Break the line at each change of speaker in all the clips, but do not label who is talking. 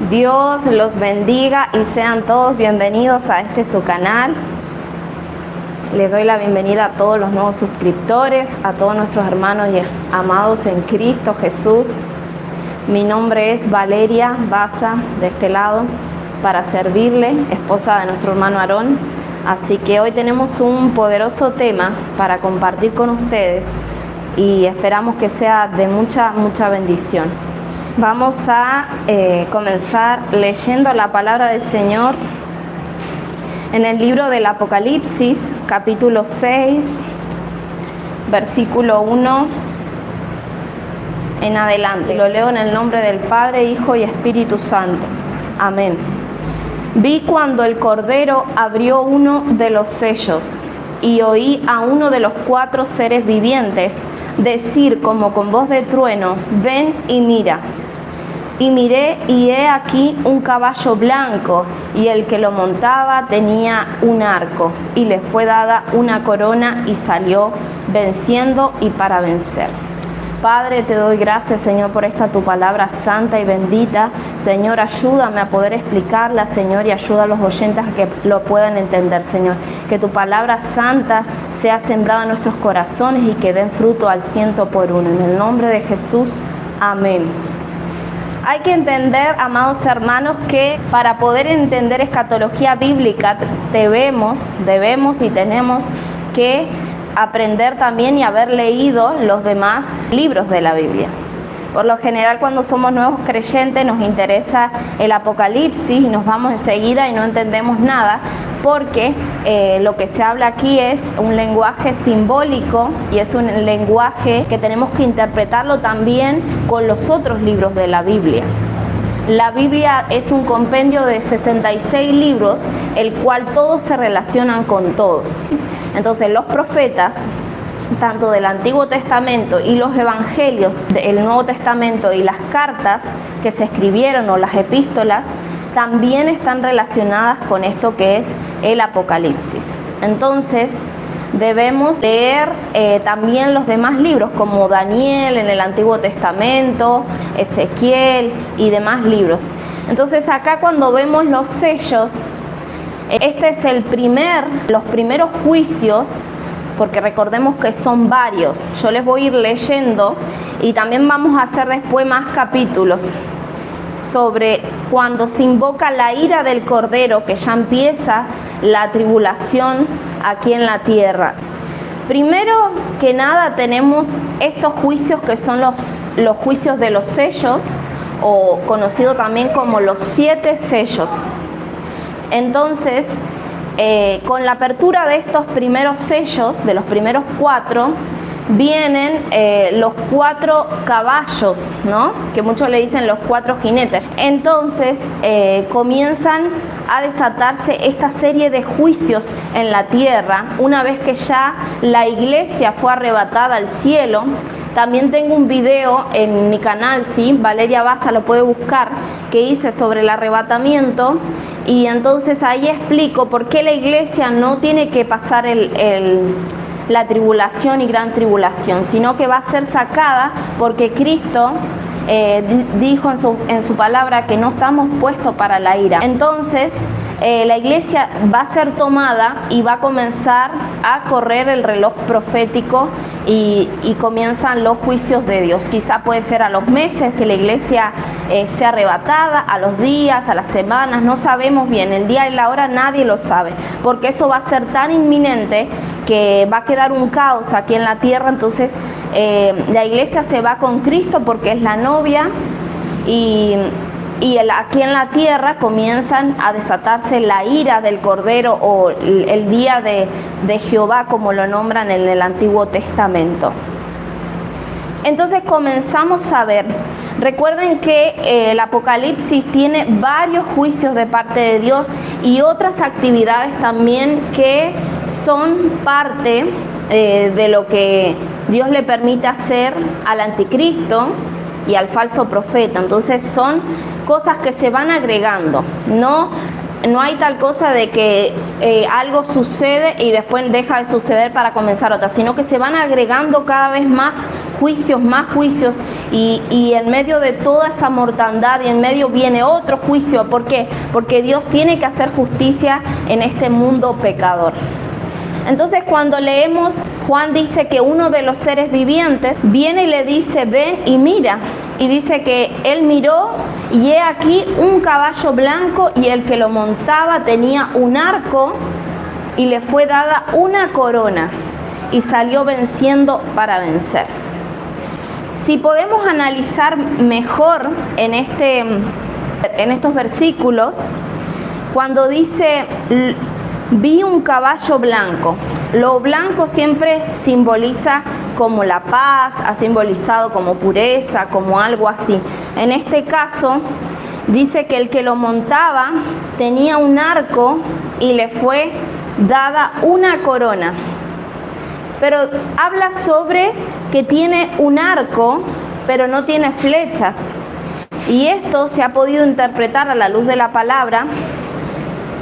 Dios los bendiga y sean todos bienvenidos a su canal. Les doy la bienvenida a todos los nuevos suscriptores, a todos nuestros hermanos y amados en Cristo Jesús. Mi nombre es Valeria Baza, de este lado, para servirle, esposa de nuestro hermano Aarón. Así que hoy tenemos un poderoso tema para compartir con ustedes y esperamos que sea de mucha bendición. Vamos a comenzar leyendo la palabra del Señor en el libro del Apocalipsis, capítulo 6, versículo 1 en adelante. Lo leo en el nombre del Padre, Hijo y Espíritu Santo. Amén. Vi cuando el Cordero abrió uno de los sellos y oí a uno de los 4 seres vivientes decir como con voz de trueno: ven y mira. Y miré, y he aquí un caballo blanco, y el que lo montaba tenía un arco, y le fue dada una corona, y salió venciendo y para vencer. Padre, te doy gracias, Señor, por esta tu palabra santa y bendita. Señor, ayúdame a poder explicarla, Señor, y ayuda a los oyentes a que lo puedan entender, Señor. Que tu palabra santa sea sembrada en nuestros corazones y que den fruto al 100 por 1. En el nombre de Jesús, amén. Hay que entender, amados hermanos, que para poder entender escatología bíblica debemos y tenemos que aprender también y haber leído los demás libros de la Biblia. Por lo general, cuando somos nuevos creyentes nos interesa el Apocalipsis y nos vamos enseguida y no entendemos nada, porque lo que se habla aquí es un lenguaje simbólico y es un lenguaje que tenemos que interpretarlo también con los otros libros de la Biblia. La Biblia es un compendio de 66 libros, el cual todos se relacionan con todos. Entonces, los profetas, tanto del Antiguo Testamento y los evangelios del Nuevo Testamento y las cartas que se escribieron o las epístolas, también están relacionadas con esto que es el Apocalipsis. Entonces, debemos leer también los demás libros como Daniel en el Antiguo Testamento, Ezequiel y demás libros. Entonces, acá cuando vemos los sellos, este es los primeros juicios, porque recordemos que son varios. Yo les voy a ir leyendo y también vamos a hacer después más capítulos sobre cuando se invoca la ira del Cordero, que ya empieza la tribulación aquí en la tierra. Primero que nada tenemos estos juicios que son los juicios de los sellos, o conocido también como los 7 sellos. Entonces, con la apertura de estos primeros sellos, de los primeros 4, vienen los 4 caballos, ¿no? Que muchos le dicen los 4 jinetes. Entonces comienzan a desatarse esta serie de juicios en la tierra, una vez que ya la iglesia fue arrebatada al cielo. También tengo un video en mi canal, ¿sí? Valeria Baza lo puede buscar, que hice sobre el arrebatamiento, y entonces ahí explico por qué la iglesia no tiene que pasar la tribulación y gran tribulación, sino que va a ser sacada porque Cristo dijo en su palabra que no estamos puestos para la ira. Entonces la iglesia va a ser tomada y va a comenzar a correr el reloj profético y comienzan los juicios de Dios. Quizá puede ser a los meses que la iglesia sea arrebatada, a los días, a las semanas, no sabemos bien, el día y la hora nadie lo sabe, porque eso va a ser tan inminente que va a quedar un caos aquí en la tierra. Entonces la iglesia se va con Cristo porque es la novia, y aquí en la tierra comienzan a desatarse la ira del Cordero, o el día de Jehová, como lo nombran en el Antiguo Testamento. Entonces comenzamos a ver, recuerden que el Apocalipsis tiene varios juicios de parte de Dios y otras actividades también que son parte de lo que Dios le permite hacer al anticristo y al falso profeta. Entonces son cosas que se van agregando, no hay tal cosa de que algo sucede y después deja de suceder para comenzar otra, sino que se van agregando cada vez más juicios, y en medio de toda esa mortandad y en medio viene otro juicio. ¿Por qué? Porque Dios tiene que hacer justicia en este mundo pecador. Entonces cuando leemos, Juan dice que uno de los seres vivientes viene y le dice, ven y mira. Y dice que él miró y he aquí un caballo blanco y el que lo montaba tenía un arco y le fue dada una corona y salió venciendo para vencer. Si podemos analizar mejor en estos versículos, cuando dice vi un caballo blanco, lo blanco siempre simboliza como la paz, ha simbolizado como pureza, como algo así. En este caso dice que el que lo montaba tenía un arco y le fue dada una corona. Pero habla sobre que tiene un arco, pero no tiene flechas. Y esto se ha podido interpretar a la luz de la palabra.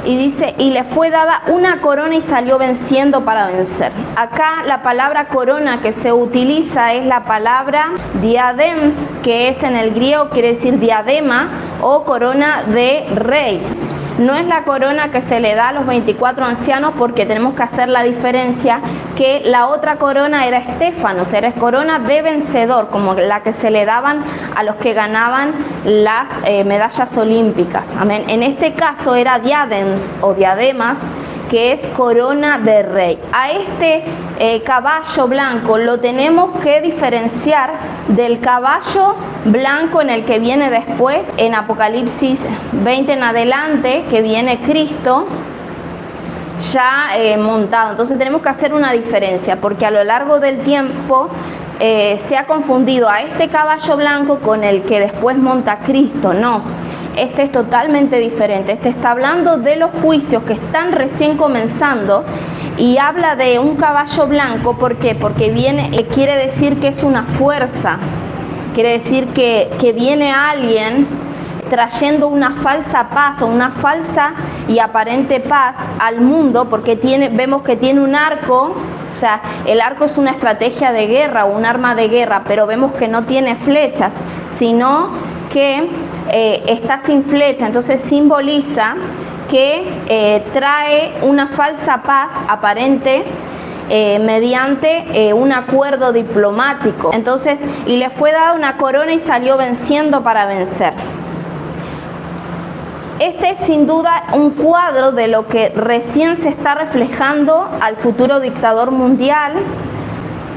Y dice, y le fue dada una corona y salió venciendo para vencer. Acá la palabra corona que se utiliza es la palabra diadems, que es en el griego, quiere decir diadema o corona de rey. No es la corona que se le da a los 24 ancianos, porque tenemos que hacer la diferencia que la otra corona era estéfanos, era corona de vencedor, como la que se le daban a los que ganaban las medallas olímpicas. Amén. En este caso era diadems o diademas, que es corona de rey. A este caballo blanco lo tenemos que diferenciar del caballo blanco en el que viene después, en Apocalipsis 20 en adelante, que viene Cristo ya montado. Entonces tenemos que hacer una diferencia, porque a lo largo del tiempo se ha confundido a este caballo blanco con el que después monta Cristo. No, este es totalmente diferente. Este está hablando de los juicios que están recién comenzando y habla de un caballo blanco. ¿Por qué? Porque viene, quiere decir que es una fuerza, quiere decir que viene alguien trayendo una falsa paz o una falsa y aparente paz al mundo, porque vemos que tiene un arco. O sea, el arco es una estrategia de guerra o un arma de guerra, pero vemos que no tiene flechas, sino que está sin flecha. Entonces simboliza que trae una falsa paz aparente mediante un acuerdo diplomático. Entonces, y le fue dada una corona y salió venciendo para vencer. Este es sin duda un cuadro de lo que recién se está reflejando al futuro dictador mundial,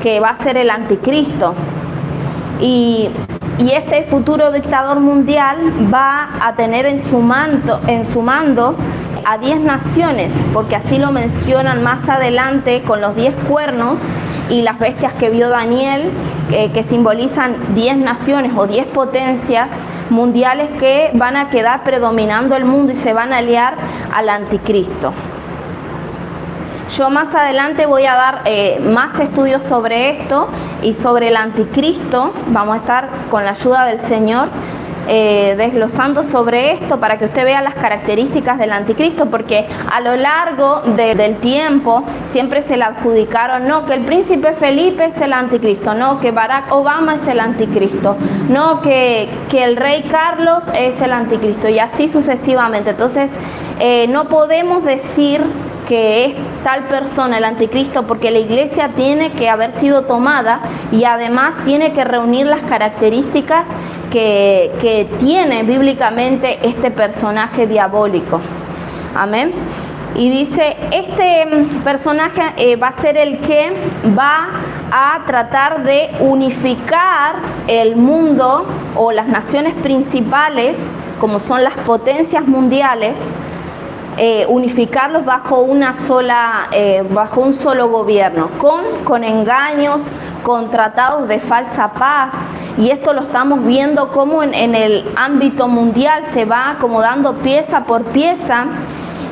que va a ser el anticristo. Y este futuro dictador mundial va a tener en su mando a 10 naciones, porque así lo mencionan más adelante con los 10 cuernos y las bestias que vio Daniel, que simbolizan 10 naciones o 10 potencias mundiales que van a quedar predominando el mundo y se van a aliar al anticristo. Yo más adelante voy a dar más estudios sobre esto y sobre el anticristo. Vamos a estar con la ayuda del Señor desglosando sobre esto para que usted vea las características del anticristo, porque a lo largo del tiempo siempre se le adjudicaron, no, que el príncipe Felipe es el anticristo, no, que Barack Obama es el anticristo, no, que el rey Carlos es el anticristo, y así sucesivamente. Entonces no podemos decir que es tal persona el anticristo, porque la iglesia tiene que haber sido tomada y además tiene que reunir las características que tiene bíblicamente este personaje diabólico. Amén. Y dice, este personaje va a ser el que va a tratar de unificar el mundo o las naciones principales, como son las potencias mundiales, unificarlos bajo una sola, bajo un solo gobierno, con engaños, con tratados de falsa paz. Y esto lo estamos viendo como en el ámbito mundial se va acomodando pieza por pieza,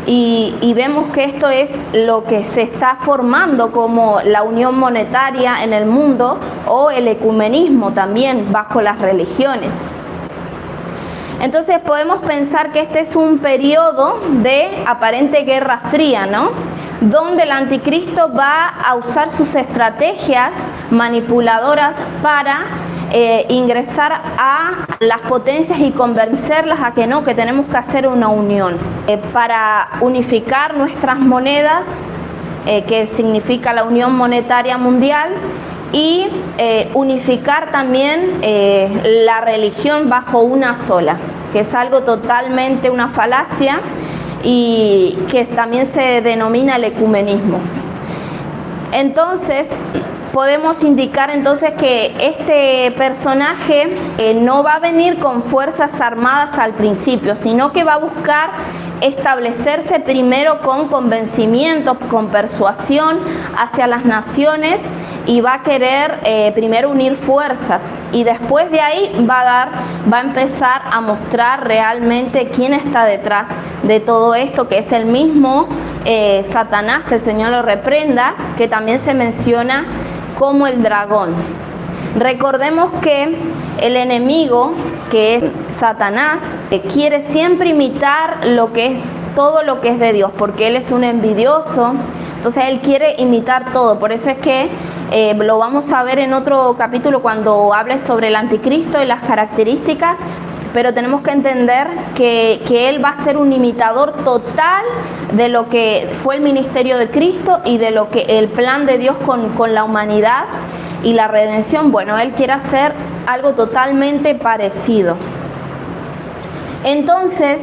y vemos que esto es lo que se está formando como la unión monetaria en el mundo, o el ecumenismo también bajo las religiones. Entonces podemos pensar que este es un periodo de aparente guerra fría, ¿no? Donde el anticristo va a usar sus estrategias manipuladoras para ingresar a las potencias y convencerlas a que no, que tenemos que hacer una unión para unificar nuestras monedas, que significa la Unión Monetaria Mundial, y unificar también la religión bajo una sola, que es algo totalmente una falacia y que también se denomina el ecumenismo. Entonces, podemos indicar entonces que este personaje no va a venir con fuerzas armadas al principio, sino que va a buscar establecerse primero con convencimiento, con persuasión hacia las naciones, y va a querer primero unir fuerzas, y después de ahí va a empezar a mostrar realmente quién está detrás de todo esto, que es el mismo Satanás, que el Señor lo reprenda, que también se menciona como el dragón. Recordemos que el enemigo, que es Satanás, quiere siempre imitar todo lo que es de Dios, porque él es un envidioso. Entonces él quiere imitar todo. Por eso es que lo vamos a ver en otro capítulo cuando hable sobre el anticristo y las características. Pero tenemos que entender que él va a ser un imitador total de lo que fue el ministerio de Cristo y de lo que el plan de Dios con la humanidad y la redención. Bueno, él quiere hacer algo totalmente parecido. Entonces,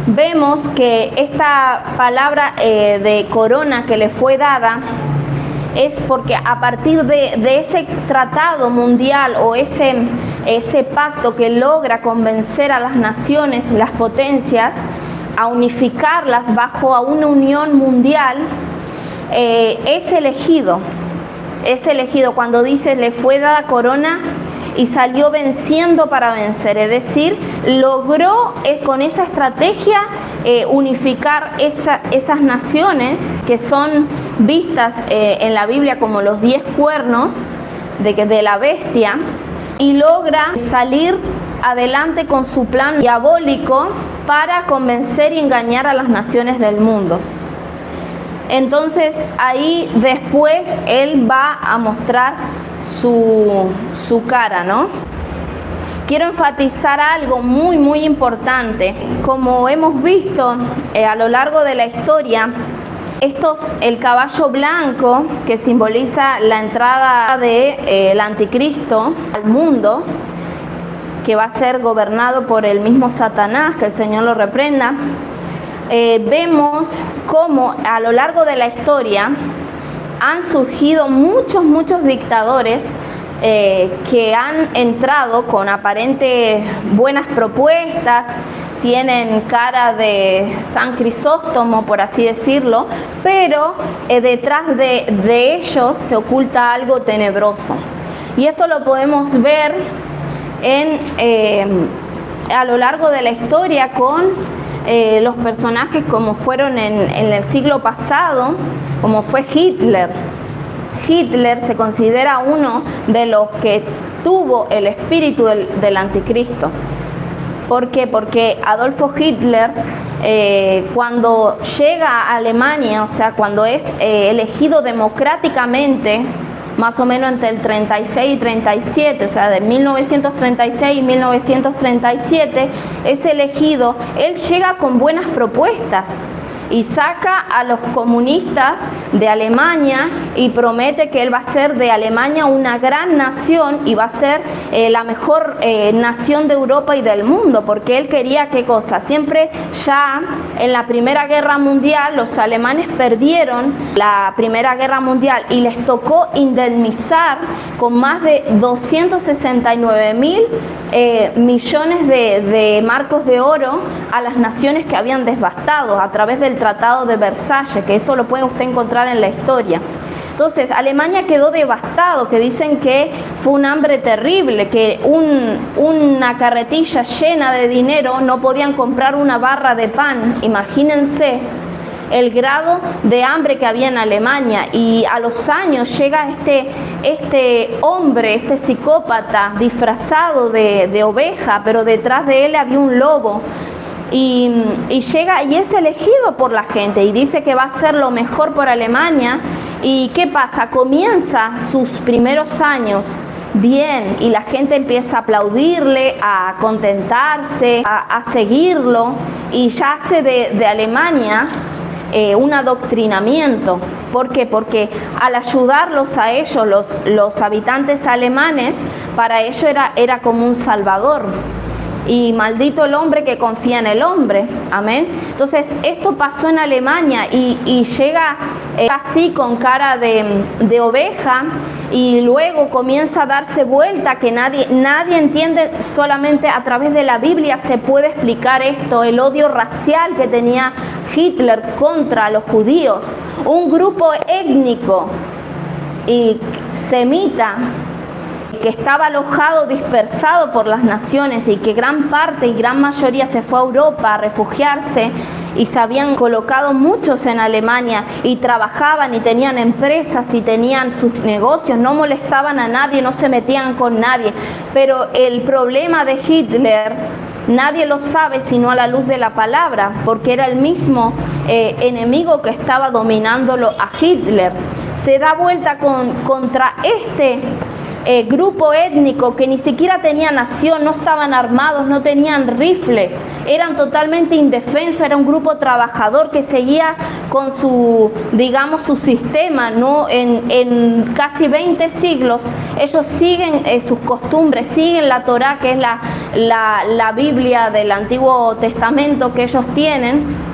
vemos que esta palabra de corona que le fue dada es porque a partir de ese tratado mundial o ese pacto que logra convencer a las naciones, las potencias, a unificarlas bajo a una unión mundial, es elegido. Cuando dice le fue dada corona y salió venciendo para vencer, es decir, logró con esa estrategia unificar esas naciones que son vistas en la Biblia como los 10 cuernos de la bestia, y logra salir adelante con su plan diabólico para convencer y engañar a las naciones del mundo. Entonces ahí después él va a mostrar su cara, ¿no? Quiero enfatizar algo muy muy importante. Como hemos visto a lo largo de la historia, el caballo blanco, que simboliza la entrada del anticristo al mundo, que va a ser gobernado por el mismo Satanás, que el Señor lo reprenda, vemos cómo a lo largo de la historia han surgido muchos dictadores que han entrado con aparentes buenas propuestas, tienen cara de San Crisóstomo, por así decirlo, pero detrás de ellos se oculta algo tenebroso. Y esto lo podemos ver a lo largo de la historia con los personajes como fueron en el siglo pasado, como fue Hitler. Hitler se considera uno de los que tuvo el espíritu del anticristo. ¿Por qué? Porque Adolfo Hitler, cuando llega a Alemania, o sea, cuando es elegido democráticamente, más o menos entre el 36 y 37, o sea, de 1936 y 1937, es elegido, él llega con buenas propuestas y saca a los comunistas de Alemania y promete que él va a hacer de Alemania una gran nación y va a ser la mejor nación de Europa y del mundo, porque él quería ¿qué cosa? Siempre ya en la Primera Guerra Mundial los alemanes perdieron la Primera Guerra Mundial y les tocó indemnizar con más de 269.000 millones de marcos de oro a las naciones que habían devastado a través del Tratado de Versalles, que eso lo puede usted encontrar en la historia. Entonces, Alemania quedó devastado, que dicen que fue un hambre terrible, que una carretilla llena de dinero no podían comprar una barra de pan. Imagínense el grado de hambre que había en Alemania, y a los años llega este hombre, este psicópata disfrazado de oveja, pero detrás de él había un lobo. Y llega y es elegido por la gente y dice que va a hacer lo mejor por Alemania. ¿Y qué pasa? Comienza sus primeros años bien, y la gente empieza a aplaudirle, a contentarse, a seguirlo, y ya hace de Alemania un adoctrinamiento. ¿Por qué? Porque al ayudarlos a ellos, los habitantes alemanes, para ellos era como un salvador. Y maldito el hombre que confía en el hombre. Amén. Entonces, esto pasó en Alemania y llega así con cara de oveja, y luego comienza a darse vuelta, que nadie entiende. Solamente a través de la Biblia se puede explicar esto, el odio racial que tenía Hitler contra los judíos, un grupo étnico y semita que estaba alojado, dispersado por las naciones, y que gran parte y gran mayoría se fue a Europa a refugiarse, y se habían colocado muchos en Alemania y trabajaban y tenían empresas y tenían sus negocios, no molestaban a nadie, no se metían con nadie. Pero el problema de Hitler nadie lo sabe sino a la luz de la palabra, porque era el mismo enemigo que estaba dominándolo a Hitler. Se da vuelta contra este grupo étnico que ni siquiera tenía nación, no estaban armados, no tenían rifles, eran totalmente indefensos. Era un grupo trabajador que seguía con su sistema, ¿no? En casi 20 siglos ellos siguen sus costumbres, siguen la Torá, que es la Biblia del Antiguo Testamento que ellos tienen,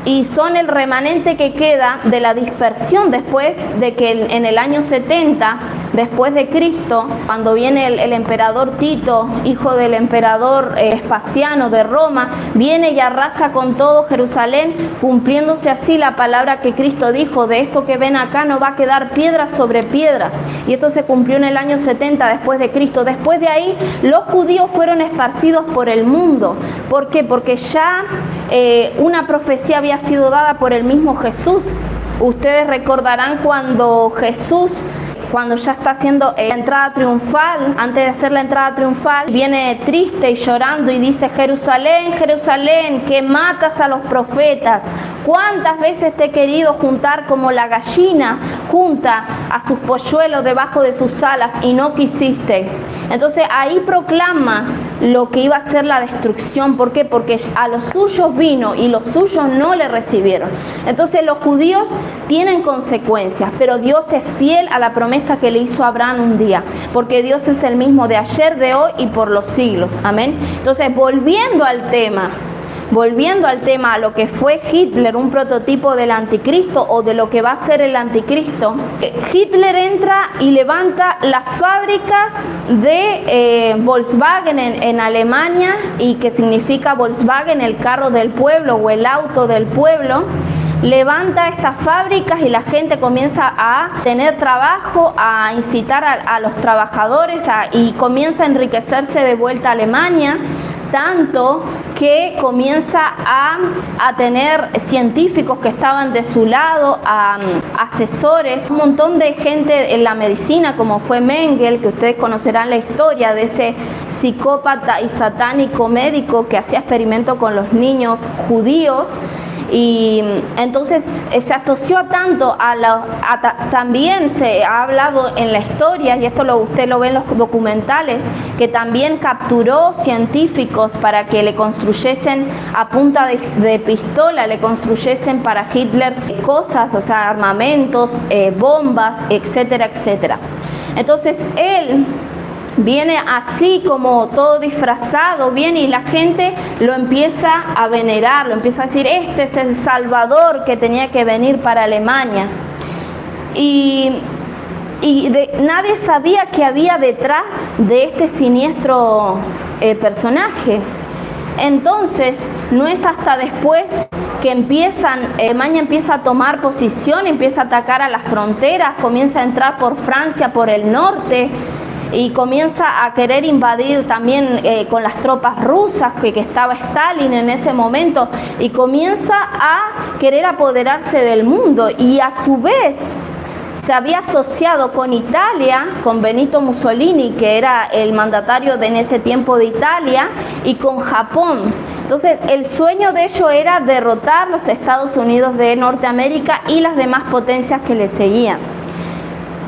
y son el remanente que queda de la dispersión después de que en el año 70 después de Cristo, cuando viene el emperador Tito, hijo del emperador Vespasiano de Roma, viene y arrasa con todo Jerusalén, cumpliéndose así la palabra que Cristo dijo: de esto que ven acá no va a quedar piedra sobre piedra. Y esto se cumplió en el año 70 después de Cristo. Después de ahí, los judíos fueron esparcidos por el mundo. ¿Por qué? Porque ya una profecía había sido dada por el mismo Jesús. Ustedes recordarán cuando Jesús, cuando ya está haciendo la entrada triunfal, antes de hacer la entrada triunfal, viene triste y llorando y dice: Jerusalén, Jerusalén, que matas a los profetas. ¿Cuántas veces te he querido juntar como la gallina junta a sus polluelos debajo de sus alas y no quisiste? Entonces ahí proclama lo que iba a ser la destrucción. ¿Por qué? Porque a los suyos vino y los suyos no le recibieron. Entonces los judíos tienen consecuencias, pero Dios es fiel a la promesa que le hizo a Abraham un día, porque Dios es el mismo de ayer, de hoy y por los siglos. Amén. Entonces, volviendo al tema, a lo que fue Hitler, un prototipo del anticristo o de lo que va a ser el anticristo, Hitler entra y levanta las fábricas de Volkswagen en Alemania, y que significa Volkswagen, el carro del pueblo o el auto del pueblo. Levanta estas fábricas y la gente comienza a tener trabajo, a incitar a los trabajadores y comienza a enriquecerse de vuelta a Alemania, tanto que comienza a tener científicos que estaban de su lado, a asesores, un montón de gente en la medicina, como fue Mengele, que ustedes conocerán la historia de ese psicópata y satánico médico que hacía experimentos con los niños judíos. Y entonces se asoció tanto también se ha hablado en la historia, y esto usted lo ve en los documentales, que también capturó científicos para que le construyesen a punta de pistola, le construyesen para Hitler cosas, o sea, armamentos, bombas, etcétera, etcétera. Entonces él viene así como todo disfrazado, viene y la gente lo empieza a venerar, lo empieza a decir: este es el Salvador que tenía que venir para Alemania. Y nadie sabía qué había detrás de este siniestro personaje. Entonces, no es hasta después que Alemania empieza a tomar posición, empieza a atacar a las fronteras, comienza a entrar por Francia, por el norte, y comienza a querer invadir también con las tropas rusas, que estaba Stalin en ese momento, y comienza a querer apoderarse del mundo. Y a su vez se había asociado con Italia, con Benito Mussolini, que era el mandatario en ese tiempo de Italia, y con Japón. Entonces el sueño de ellos era derrotar los Estados Unidos de Norteamérica y las demás potencias que le seguían.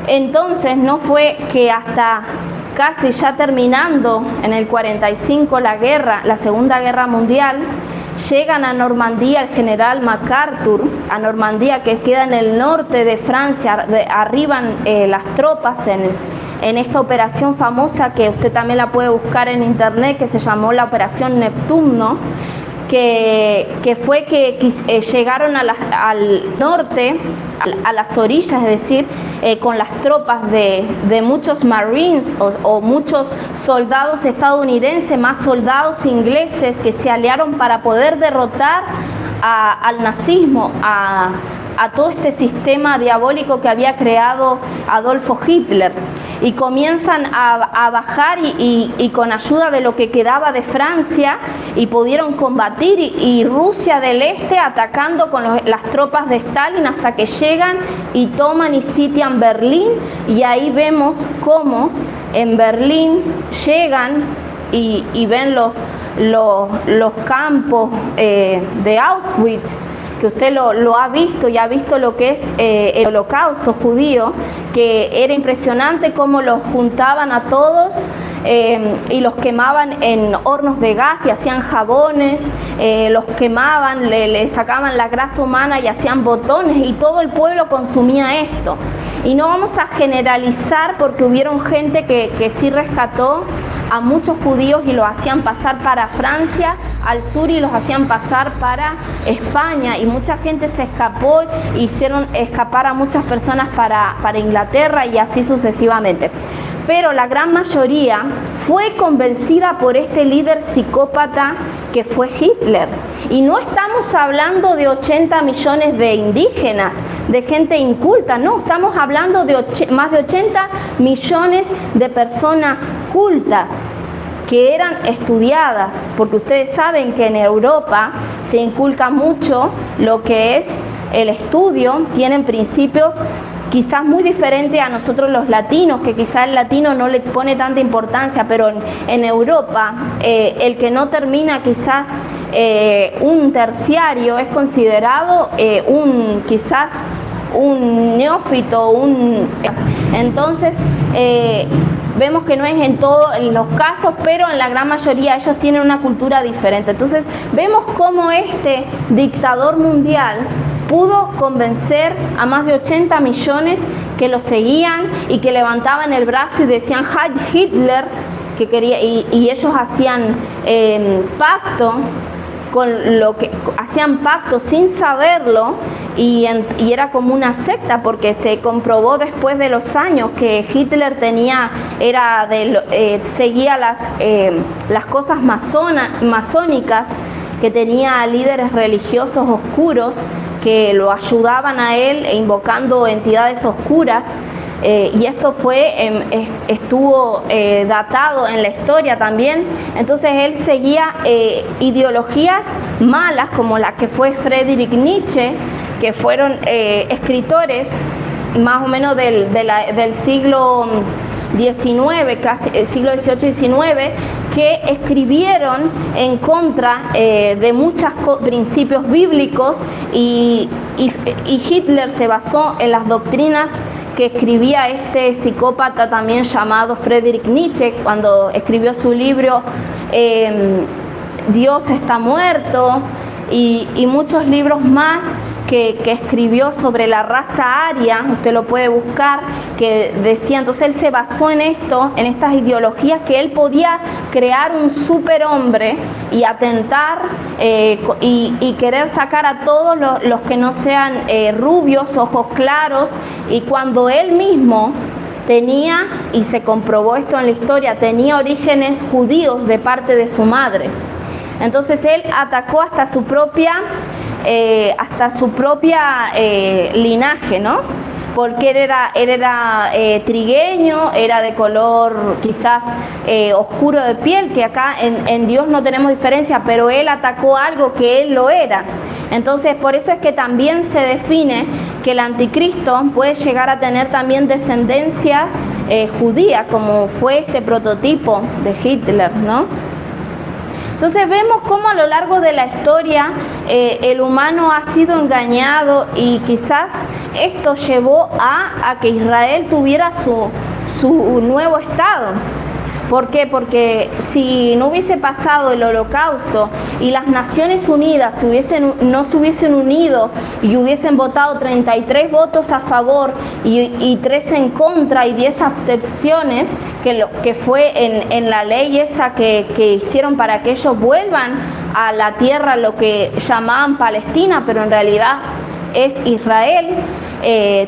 Entonces no fue que hasta casi ya terminando en el 45 la Segunda Guerra Mundial, llegan a Normandía el general MacArthur, a Normandía, que queda en el norte de Francia, arriban las tropas en esta operación famosa que usted también la puede buscar en internet, que se llamó la Operación Neptuno, que fue que llegaron al norte, a las orillas, es decir, con las tropas de muchos Marines o muchos soldados estadounidenses, más soldados ingleses que se aliaron para poder derrotar al nazismo, a todo este sistema diabólico que había creado Adolfo Hitler. Y comienzan a bajar y con ayuda de lo que quedaba de Francia, y pudieron combatir, y Rusia del Este atacando con las tropas de Stalin hasta que llegan y toman y sitian Berlín. Y ahí vemos cómo en Berlín llegan y ven los campos de Auschwitz, que usted lo ha visto y ha visto lo que es el holocausto judío, que era impresionante cómo los juntaban a todos y los quemaban en hornos de gas y hacían jabones, los quemaban, le sacaban la grasa humana y hacían botones, y todo el pueblo consumía esto. Y no vamos a generalizar, porque hubieron gente que sí rescató a muchos judíos y los hacían pasar para Francia, al sur, y los hacían pasar para España, y mucha gente se escapó, hicieron escapar a muchas personas para Inglaterra, y así sucesivamente. Pero la gran mayoría fue convencida por este líder psicópata que fue Hitler. Y no estamos hablando de 80 millones de indígenas, de gente inculta, no, estamos hablando de más de 80 millones de personas cultas que eran estudiadas, porque ustedes saben que en Europa se inculca mucho lo que es el estudio, tienen principios quizás muy diferente a nosotros los latinos, que quizás el latino no le pone tanta importancia, pero en Europa el que no termina quizás un terciario es considerado quizás un neófito, entonces vemos que no es en todos los casos, pero en la gran mayoría ellos tienen una cultura diferente. Entonces vemos cómo este dictador mundial pudo convencer a más de 80 millones que lo seguían y que levantaban el brazo y decían Heil Hitler, que quería, y ellos hacían pacto con lo que hacían pacto sin saberlo, y era como una secta, porque se comprobó después de los años que Hitler seguía las cosas masónicas, que tenía líderes religiosos oscuros que lo ayudaban a él invocando entidades oscuras, y esto estuvo datado en la historia también. Entonces él seguía ideologías malas, como la que fue Friedrich Nietzsche, que fueron escritores más o menos del siglo XIX, casi el siglo XVIII-XIX, que escribieron en contra de muchos principios bíblicos, y Hitler se basó en las doctrinas que escribía este psicópata también llamado Friedrich Nietzsche, cuando escribió su libro Dios está muerto, y muchos libros más que escribió sobre la raza aria, usted lo puede buscar, que decía, entonces él se basó en esto, en estas ideologías, que él podía crear un superhombre y atentar y querer sacar a todos los que no sean rubios, ojos claros, y cuando él mismo tenía, y se comprobó esto en la historia, tenía orígenes judíos de parte de su madre. Entonces él atacó hasta su propia linaje, ¿no? Porque él era trigueño, era de color quizás oscuro de piel, que acá en Dios no tenemos diferencia, pero él atacó algo que él lo era. Entonces por eso es que también se define que el anticristo puede llegar a tener también descendencia judía, como fue este prototipo de Hitler, ¿no? Entonces vemos cómo a lo largo de la historia el humano ha sido engañado, y quizás esto llevó a que Israel tuviera su nuevo estado. ¿Por qué? Porque si no hubiese pasado el Holocausto y las Naciones Unidas no se hubiesen unido y hubiesen votado 33 votos a favor y 3 en contra y 10 abstenciones, que fue en la ley esa que hicieron para que ellos vuelvan a la tierra, lo que llamaban Palestina, pero en realidad es Israel,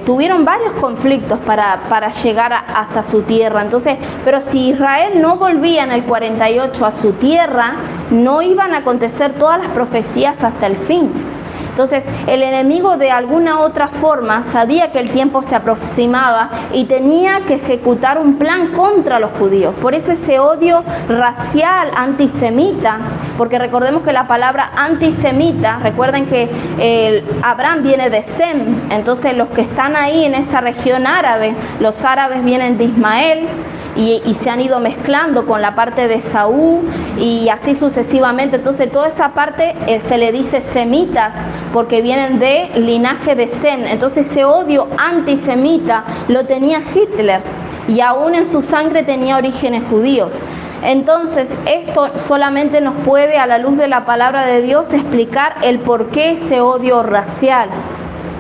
tuvieron varios conflictos para llegar hasta su tierra. Entonces, pero si Israel no volvía en el 48 a su tierra, no iban a acontecer todas las profecías hasta el fin. Entonces, el enemigo de alguna otra forma sabía que el tiempo se aproximaba y tenía que ejecutar un plan contra los judíos. Por eso ese odio racial antisemita, porque recordemos que la palabra antisemita, recuerden que Abraham viene de Sem, entonces los que están ahí en esa región árabe, los árabes vienen de Ismael, y se han ido mezclando con la parte de Saúl y así sucesivamente. Entonces toda esa parte se le dice semitas porque vienen de linaje de Sem. Entonces ese odio antisemita lo tenía Hitler y aún en su sangre tenía orígenes judíos. Entonces esto solamente nos puede, a la luz de la palabra de Dios, explicar el por qué ese odio racial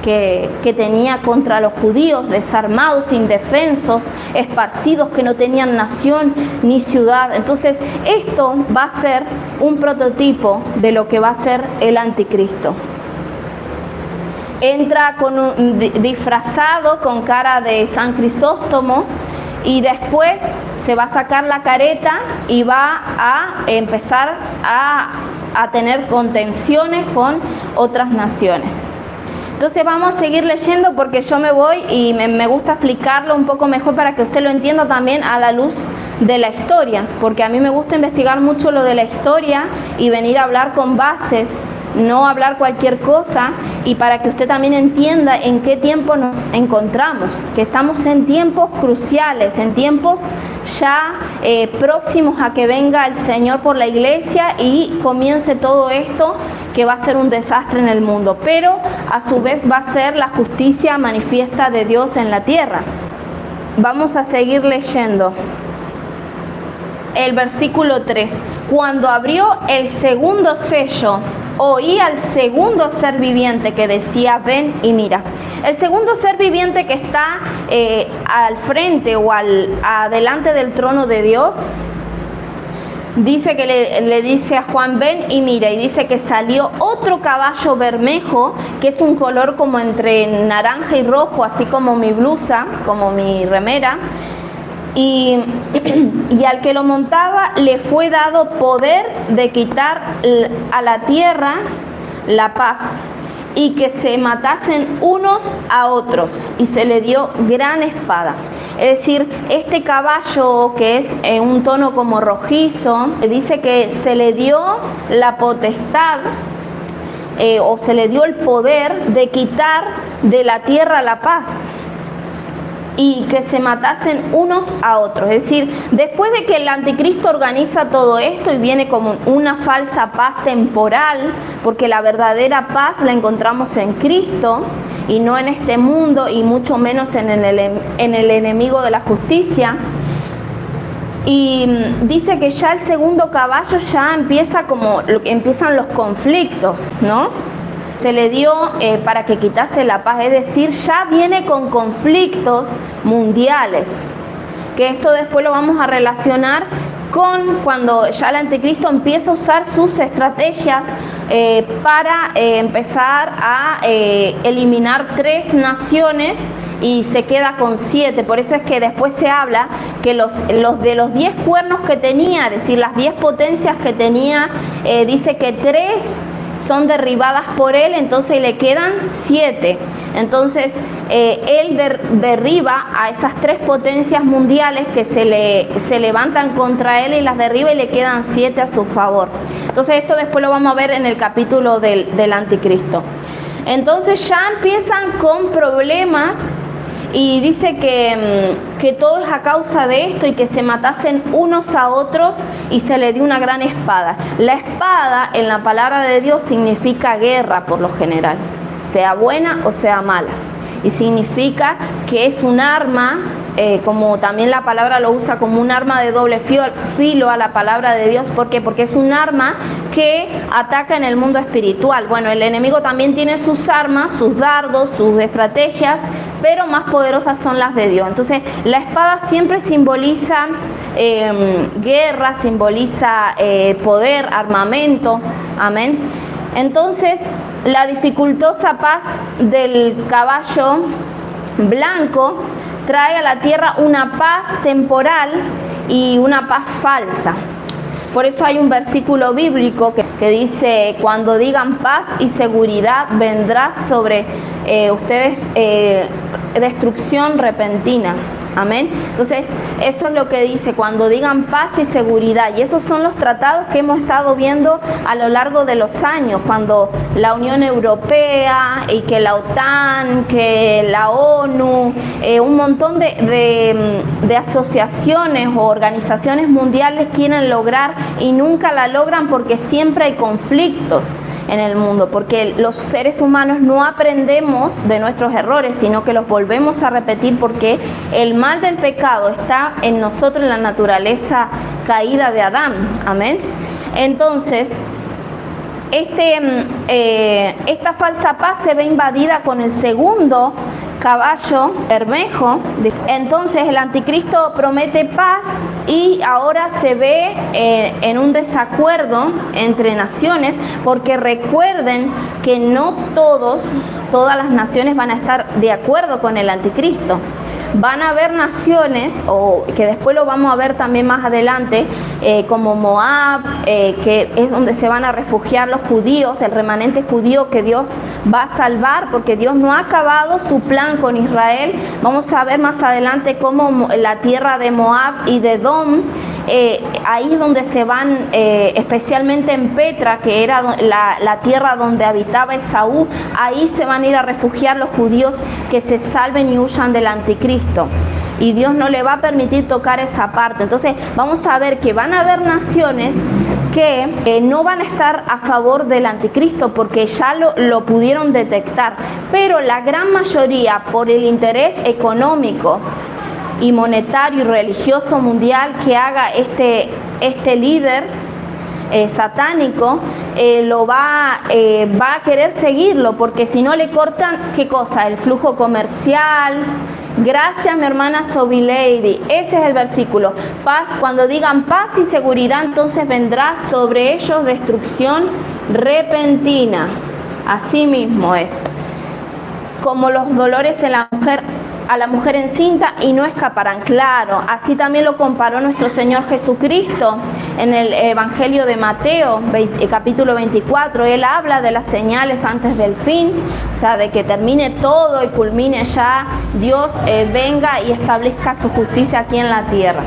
que tenía contra los judíos, desarmados, indefensos, esparcidos, que no tenían nación ni ciudad. Entonces esto va a ser un prototipo de lo que va a ser el anticristo. Entra disfrazado con cara de San Crisóstomo y después se va a sacar la careta y va a empezar a tener contenciones con otras naciones. Entonces vamos a seguir leyendo porque yo me voy y me gusta explicarlo un poco mejor para que usted lo entienda también a la luz de la historia, porque a mí me gusta investigar mucho lo de la historia y venir a hablar con bases, no hablar cualquier cosa, y para que usted también entienda en qué tiempo nos encontramos, que estamos en tiempos cruciales, en tiempos ya próximos a que venga el Señor por la iglesia y comience todo esto que va a ser un desastre en el mundo, pero a su vez va a ser la justicia manifiesta de Dios en la tierra. Vamos a seguir leyendo el versículo 3. Cuando abrió el segundo sello, oí al segundo ser viviente que decía: ven y mira. El segundo ser viviente que está al frente o adelante del trono de Dios, dice que le dice a Juan: ven y mira, y dice que salió otro caballo bermejo, que es un color como entre naranja y rojo, así como mi blusa, como mi remera, y al que lo montaba le fue dado poder de quitar a la tierra la paz, y que se matasen unos a otros, y se le dio gran espada. Es decir, este caballo, que es un tono como rojizo, dice que se le dio la potestad o se le dio el poder de quitar de la tierra la paz y que se matasen unos a otros. Es decir, después de que el anticristo organiza todo esto y viene como una falsa paz temporal, porque la verdadera paz la encontramos en Cristo y no en este mundo, y mucho menos en el enemigo de la justicia. Y dice que ya el segundo caballo ya empiezan los conflictos, ¿no? Se le dio para que quitase la paz, es decir, ya viene con conflictos mundiales, que esto después lo vamos a relacionar con cuando ya el anticristo empieza a usar sus estrategias para empezar a eliminar 3 naciones y se queda con 7. Por eso es que después se habla que los de los 10 cuernos que tenía, es decir, las 10 potencias que tenía, dice que 3 son derribadas por él, entonces le quedan 7. Entonces él derriba a esas 3 potencias mundiales que se levantan contra él, y las derriba y le quedan 7 a su favor. Entonces esto después lo vamos a ver en el capítulo del anticristo. Entonces ya empiezan con problemas, y dice que todo es a causa de esto, y que se matasen unos a otros, y se le dio una gran espada. La espada en la palabra de Dios significa guerra por lo general, sea buena o sea mala. y significa que es un arma, como también la palabra lo usa como un arma de doble filo a la palabra de Dios. ¿Por qué? Porque es un arma que ataca en el mundo espiritual. Bueno, el enemigo también tiene sus armas, sus dardos, sus estrategias, pero más poderosas son las de Dios. Entonces, la espada siempre simboliza guerra, simboliza poder, armamento. Amén. Entonces, la dificultosa paz del caballo blanco trae a la tierra una paz temporal y una paz falsa. Por eso hay un versículo bíblico que dice: cuando digan paz y seguridad, vendrá sobre ustedes destrucción repentina. Amén. Entonces, eso es lo que dice: cuando digan paz y seguridad. Y esos son los tratados que hemos estado viendo a lo largo de los años, cuando la Unión Europea y que la OTAN, que la ONU, un montón de asociaciones o organizaciones mundiales quieren lograr y nunca la logran, porque siempre hay conflictos en el mundo, porque los seres humanos no aprendemos de nuestros errores, sino que los volvemos a repetir, porque el mal del pecado está en nosotros, en la naturaleza caída de Adán. Amén. Entonces, esta falsa paz se ve invadida con el segundo caballo bermejo. Entonces el anticristo promete paz y ahora se ve en un desacuerdo entre naciones, porque recuerden que no todas las naciones van a estar de acuerdo con el anticristo. Van a haber naciones, o que después lo vamos a ver también más adelante, como Moab, que es donde se van a refugiar los judíos, el remanente judío que Dios va a salvar, porque Dios no ha acabado su plan con Israel. Vamos a ver más adelante cómo la tierra de Moab y de Edom, ahí es donde se van, especialmente en Petra, que era la tierra donde habitaba Esaú, ahí se van a ir a refugiar los judíos que se salven y huyan del anticristo. Y Dios no le va a permitir tocar esa parte. Entonces vamos a ver que van a haber naciones que no van a estar a favor del anticristo, porque ya lo pudieron detectar, pero la gran mayoría, por el interés económico y monetario y religioso mundial que haga este líder satánico, va a querer seguirlo, porque si no le cortan, ¿qué cosa? El flujo comercial. Gracias, mi hermana Sobilady. Ese es el versículo. Paz, cuando digan paz y seguridad, entonces vendrá sobre ellos destrucción repentina. Así mismo es. Como los dolores en a la mujer encinta, y no escaparán. Claro, así también lo comparó nuestro Señor Jesucristo en el Evangelio de Mateo, capítulo 24. Él habla de las señales antes del fin, o sea, de que termine todo y culmine ya, Dios venga y establezca su justicia aquí en la tierra.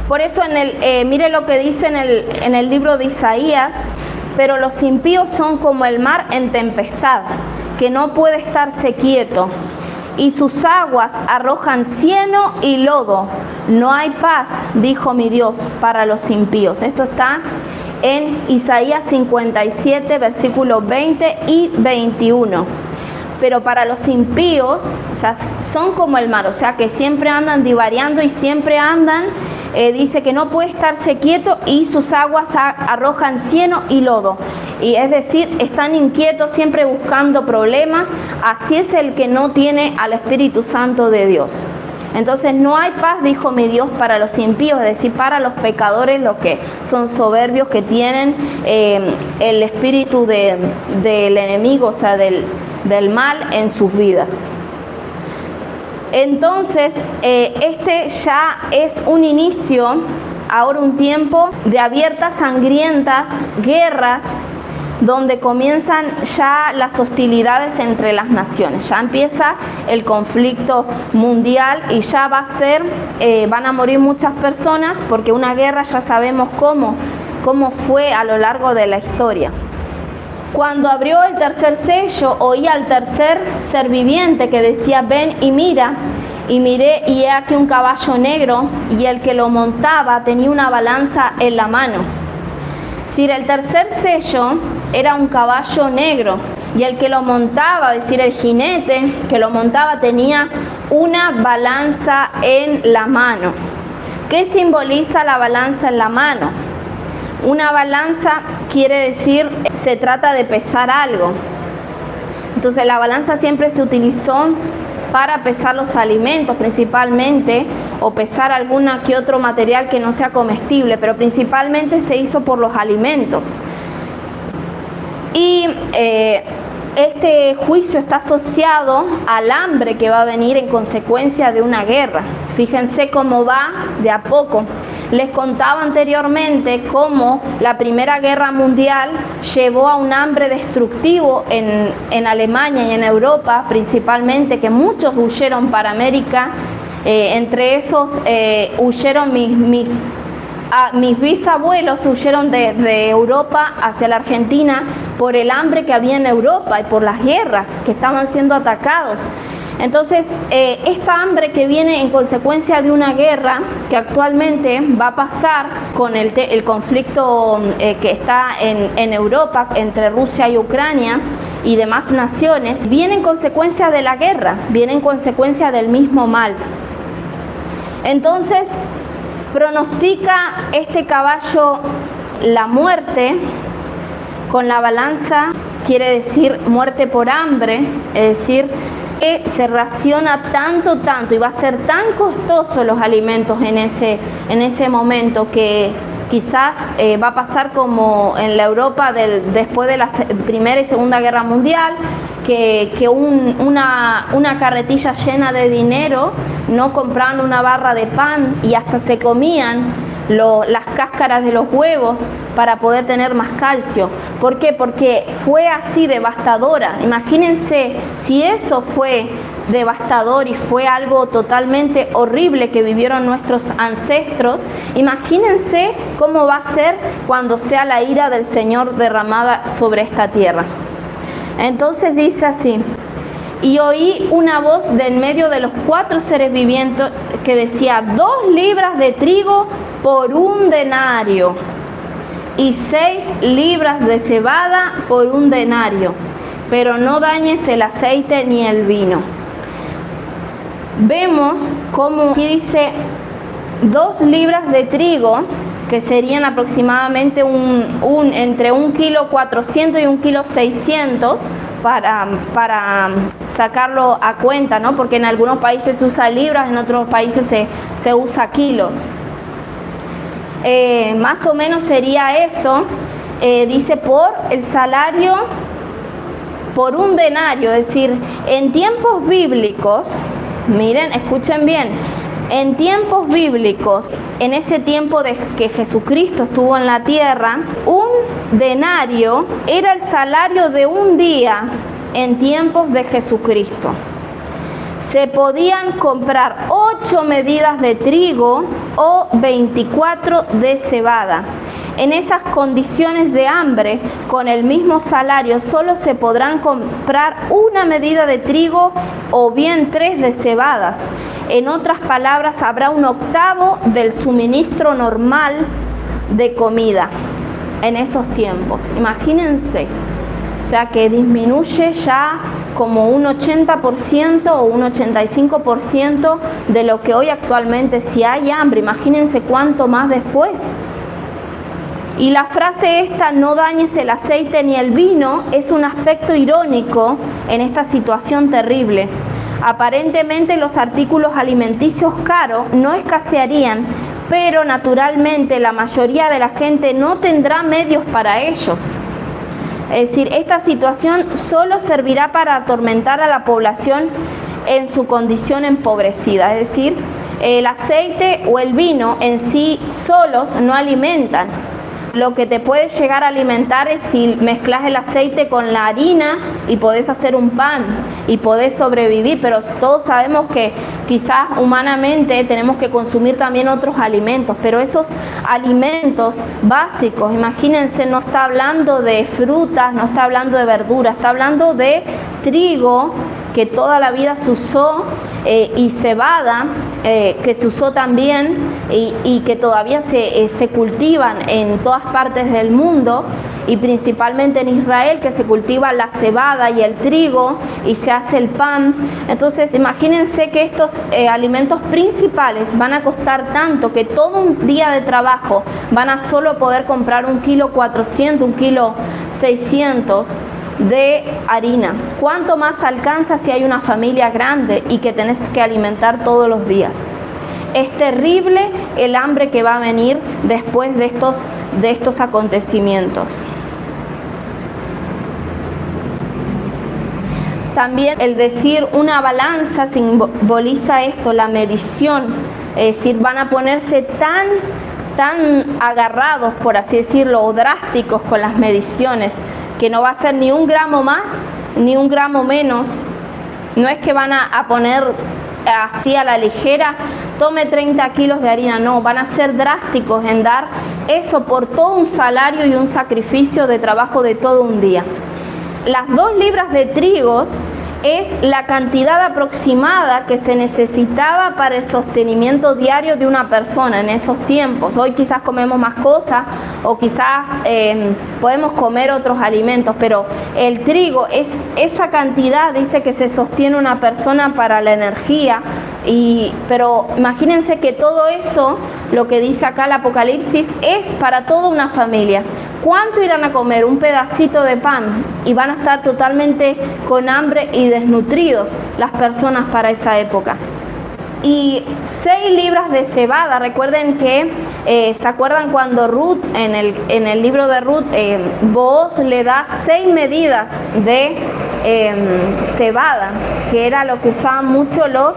Por eso mire lo que dice en el libro de Isaías: pero los impíos son como el mar en tempestad, que no puede estarse quieto, y sus aguas arrojan cieno y lodo. No hay paz, dijo mi Dios, para los impíos. Esto está en Isaías 57, versículos 20 y 21. Pero para los impíos, o sea, son como el mar, o sea, que siempre andan divariando y siempre andan, dice que no puede estarse quieto, y sus aguas arrojan cieno y lodo. Y es decir, están inquietos, siempre buscando problemas. Así es el que no tiene al Espíritu Santo de Dios. Entonces no hay paz, dijo mi Dios, para los impíos, es decir, para los pecadores, los que son soberbios, que tienen el espíritu del enemigo, o sea, del mal en sus vidas. Entonces, este ya es un inicio, ahora un tiempo de abiertas, sangrientas guerras, donde comienzan ya las hostilidades entre las naciones. Ya empieza el conflicto mundial y ya va a ser, van a morir muchas personas, porque una guerra ya sabemos cómo fue a lo largo de la historia. Cuando abrió el tercer sello, oí al tercer ser viviente que decía: ven y mira. Y miré, y he aquí un caballo negro, y el que lo montaba tenía una balanza en la mano. Si el tercer sello era un caballo negro, y el que lo montaba, es decir, el jinete que lo montaba, tenía una balanza en la mano. ¿Qué simboliza la balanza en la mano? Una balanza quiere decir, se trata de pesar algo. Entonces la balanza siempre se utilizó para pesar los alimentos principalmente, o pesar alguna que otro material que no sea comestible, pero principalmente se hizo por los alimentos. Y este juicio está asociado al hambre que va a venir en consecuencia de una guerra. Fíjense cómo va de a poco. Les contaba anteriormente cómo la Primera Guerra Mundial llevó a un hambre destructivo en Alemania y en Europa principalmente, que muchos huyeron para América. Entre esos huyeron mis bisabuelos, huyeron de Europa hacia la Argentina por el hambre que había en Europa y por las guerras que estaban siendo atacados. Entonces, esta hambre que viene en consecuencia de una guerra que actualmente va a pasar con el conflicto que está en Europa entre Rusia y Ucrania y demás naciones, viene en consecuencia de la guerra, viene en consecuencia del mismo mal. Entonces, pronostica este caballo la muerte con la balanza, quiere decir muerte por hambre, es decir, que se raciona tanto y va a ser tan costoso los alimentos en ese momento que quizás va a pasar como en la Europa después de la Primera y Segunda Guerra Mundial, que una carretilla llena de dinero no compraban una barra de pan y hasta se comían las cáscaras de los huevos para poder tener más calcio. ¿Por qué? Porque fue así devastadora. Imagínense si eso fue devastador y fue algo totalmente horrible que vivieron nuestros ancestros. Imagínense cómo va a ser cuando sea la ira del Señor derramada sobre esta tierra. Entonces dice así: y oí una voz de en medio de los 4 seres vivientes que decía: 2 libras de trigo por 1 denario y 6 libras de cebada por 1 denario, pero no dañes el aceite ni el vino. Vemos como aquí dice 2 libras de trigo, que serían aproximadamente entre 1,4 kg y 1,6 kg, para sacarlo a cuenta, ¿no? Porque en algunos países se usa libras, en otros países se usa kilos. Más o menos sería eso. Dice por el salario por 1 denario, es decir, en tiempos bíblicos, miren, escuchen bien, en tiempos bíblicos, en ese tiempo de que Jesucristo estuvo en la tierra, 1 denario era el salario de un día en tiempos de Jesucristo. Se podían comprar 8 medidas de trigo o 24 de cebada. En esas condiciones de hambre, con el mismo salario, solo se podrán comprar 1 medida de trigo o bien 3 de cebadas. En otras palabras, habrá 1/8 del suministro normal de comida en esos tiempos. Imagínense, o sea que disminuye ya como un 80% o un 85% de lo que hoy actualmente, si hay hambre, imagínense cuánto más después. Y la frase esta, no dañes el aceite ni el vino, es un aspecto irónico en esta situación terrible. Aparentemente los artículos alimenticios caros no escasearían, pero naturalmente la mayoría de la gente no tendrá medios para ellos. Es decir, esta situación solo servirá para atormentar a la población en su condición empobrecida. Es decir, el aceite o el vino en sí solos no alimentan. Lo que te puede llegar a alimentar es si mezclas el aceite con la harina y podés hacer un pan y podés sobrevivir, pero todos sabemos que quizás humanamente tenemos que consumir también otros alimentos, pero esos alimentos básicos, imagínense, no está hablando de frutas, no está hablando de verduras, está hablando de trigo que toda la vida se usó y cebada, que se usó también y que todavía se cultivan en todas partes del mundo, y principalmente en Israel, que se cultiva la cebada y el trigo y se hace el pan. Entonces imagínense que estos alimentos principales van a costar tanto que todo un día de trabajo van a solo poder comprar 1,4 kilos, 1,6 kilos de harina. ¿Cuánto más alcanza si hay una familia grande y que tenés que alimentar todos los días? Es terrible el hambre que va a venir después de estos acontecimientos. También el decir una balanza simboliza esto, la medición, es decir, van a ponerse tan agarrados, por así decirlo, o drásticos con las mediciones, que no va a ser ni 1 gramo más ni 1 gramo menos. No es que van a poner así a la ligera, tome 30 kilos de harina, no, van a ser drásticos en dar eso por todo un salario y un sacrificio de trabajo de todo un día. Las 2 libras de trigo es la cantidad aproximada que se necesitaba para el sostenimiento diario de una persona en esos tiempos. Hoy quizás comemos más cosas o quizás podemos comer otros alimentos, pero el trigo es esa cantidad, dice, que se sostiene una persona para la energía. Pero imagínense que todo eso, lo que dice acá el Apocalipsis, es para toda una familia. ¿Cuánto irán a comer? Un pedacito de pan, y van a estar totalmente con hambre y desnutridos las personas para esa época. Y 6 libras de cebada. Recuerden que, ¿se acuerdan cuando Ruth, en el libro de Ruth, Booz le da 6 medidas de cebada, que era lo que usaban mucho los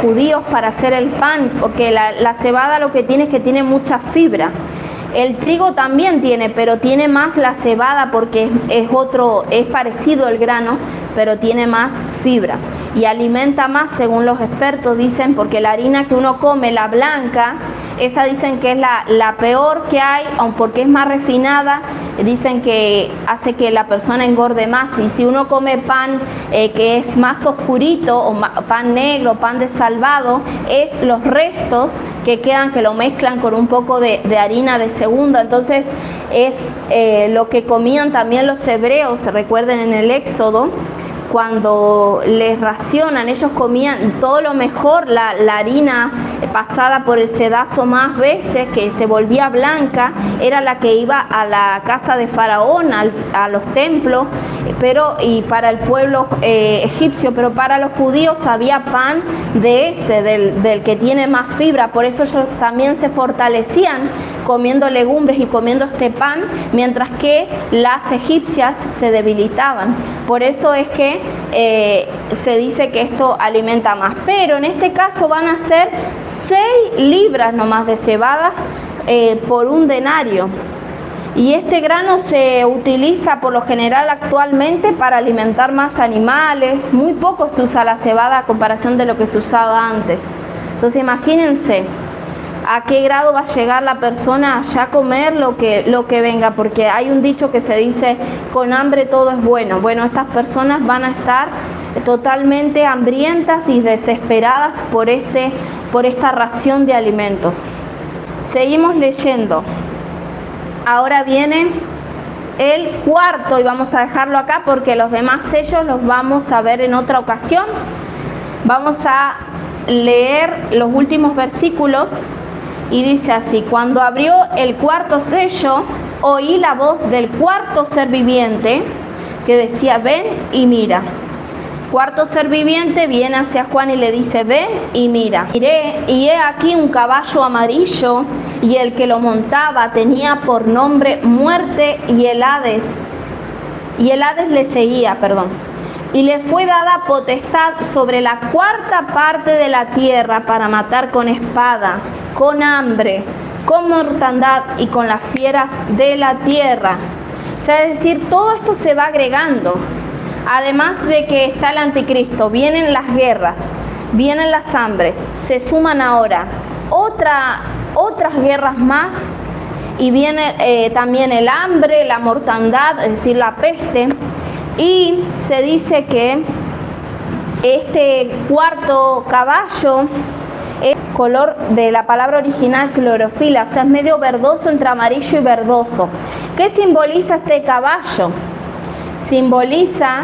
judíos para hacer el pan, porque la cebada lo que tiene es que tiene mucha fibra. El trigo también tiene, pero tiene más la cebada porque es parecido al grano, pero tiene más fibra y alimenta más, según los expertos dicen, porque la harina que uno come, la blanca, esa dicen que es la peor que hay, aun porque es más refinada, dicen que hace que la persona engorde más. Y si uno come pan que es más oscurito, o pan negro, pan de salvado, es los restos que quedan, que lo mezclan con un poco de harina de segunda. Entonces es lo que comían también los hebreos. Recuerden en el Éxodo, cuando les racionan, ellos comían todo lo mejor, la harina pasada por el sedazo más veces, que se volvía blanca, era la que iba a la casa de Faraón, a los templos, y para el pueblo egipcio, pero para los judíos había pan de ese, del que tiene más fibra. Por eso ellos también se fortalecían comiendo legumbres y comiendo este pan, mientras que las egipcias se debilitaban. Por eso es que se dice que esto alimenta más. Pero en este caso van a ser 6 libras nomás de cebada por 1 denario. Y este grano se utiliza por lo general actualmente para alimentar más animales. Muy poco se usa la cebada a comparación de lo que se usaba antes. Entonces imagínense a qué grado va a llegar la persona ya a comer lo que venga, porque hay un dicho que se dice: con hambre todo es bueno. Bueno, estas personas van a estar totalmente hambrientas y desesperadas por esta ración de alimentos. Seguimos leyendo. Ahora viene el cuarto, y vamos a dejarlo acá porque los demás sellos los vamos a ver en otra ocasión. Vamos a leer los últimos versículos. Y dice así: cuando abrió el cuarto sello, oí la voz del cuarto ser viviente que decía: ven y mira. Cuarto ser viviente viene hacia Juan y le dice: ven y mira. Miré, y he aquí un caballo amarillo, y el que lo montaba tenía por nombre Muerte, y el Hades le seguía, y le fue dada potestad sobre la 4ª parte de la tierra para matar con espada, con hambre, con mortandad y con las fieras de la tierra. O sea, es decir, todo esto se va agregando. Además de que está el anticristo, vienen las guerras, vienen las hambres, se suman ahora otras guerras más, y viene también el hambre, la mortandad, es decir, la peste. Y se dice que Este cuarto caballo es color de la palabra original clorofila, o sea, es medio verdoso, entre amarillo y verdoso. ¿Qué simboliza este caballo? Simboliza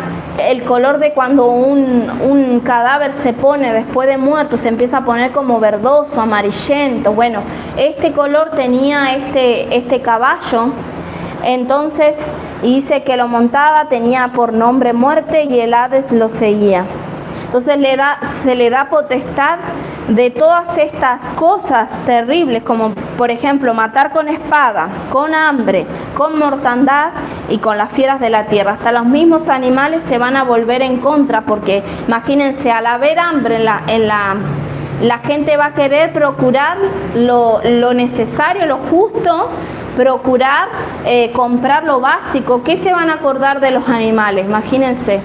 el color de cuando un cadáver se pone después de muerto, se empieza a poner como verdoso, amarillento. Bueno, este color tenía este caballo. Entonces dice que lo montaba, tenía por nombre muerte y el Hades lo seguía. Entonces se le da potestad de todas estas cosas terribles, como por ejemplo matar con espada, con hambre, con mortandad y con las fieras de la tierra. Hasta los mismos animales se van a volver en contra, porque imagínense, al haber hambre la gente va a querer procurar lo necesario, lo justo, procurar comprar lo básico. ¿Qué se van a acordar de los animales? Imagínense.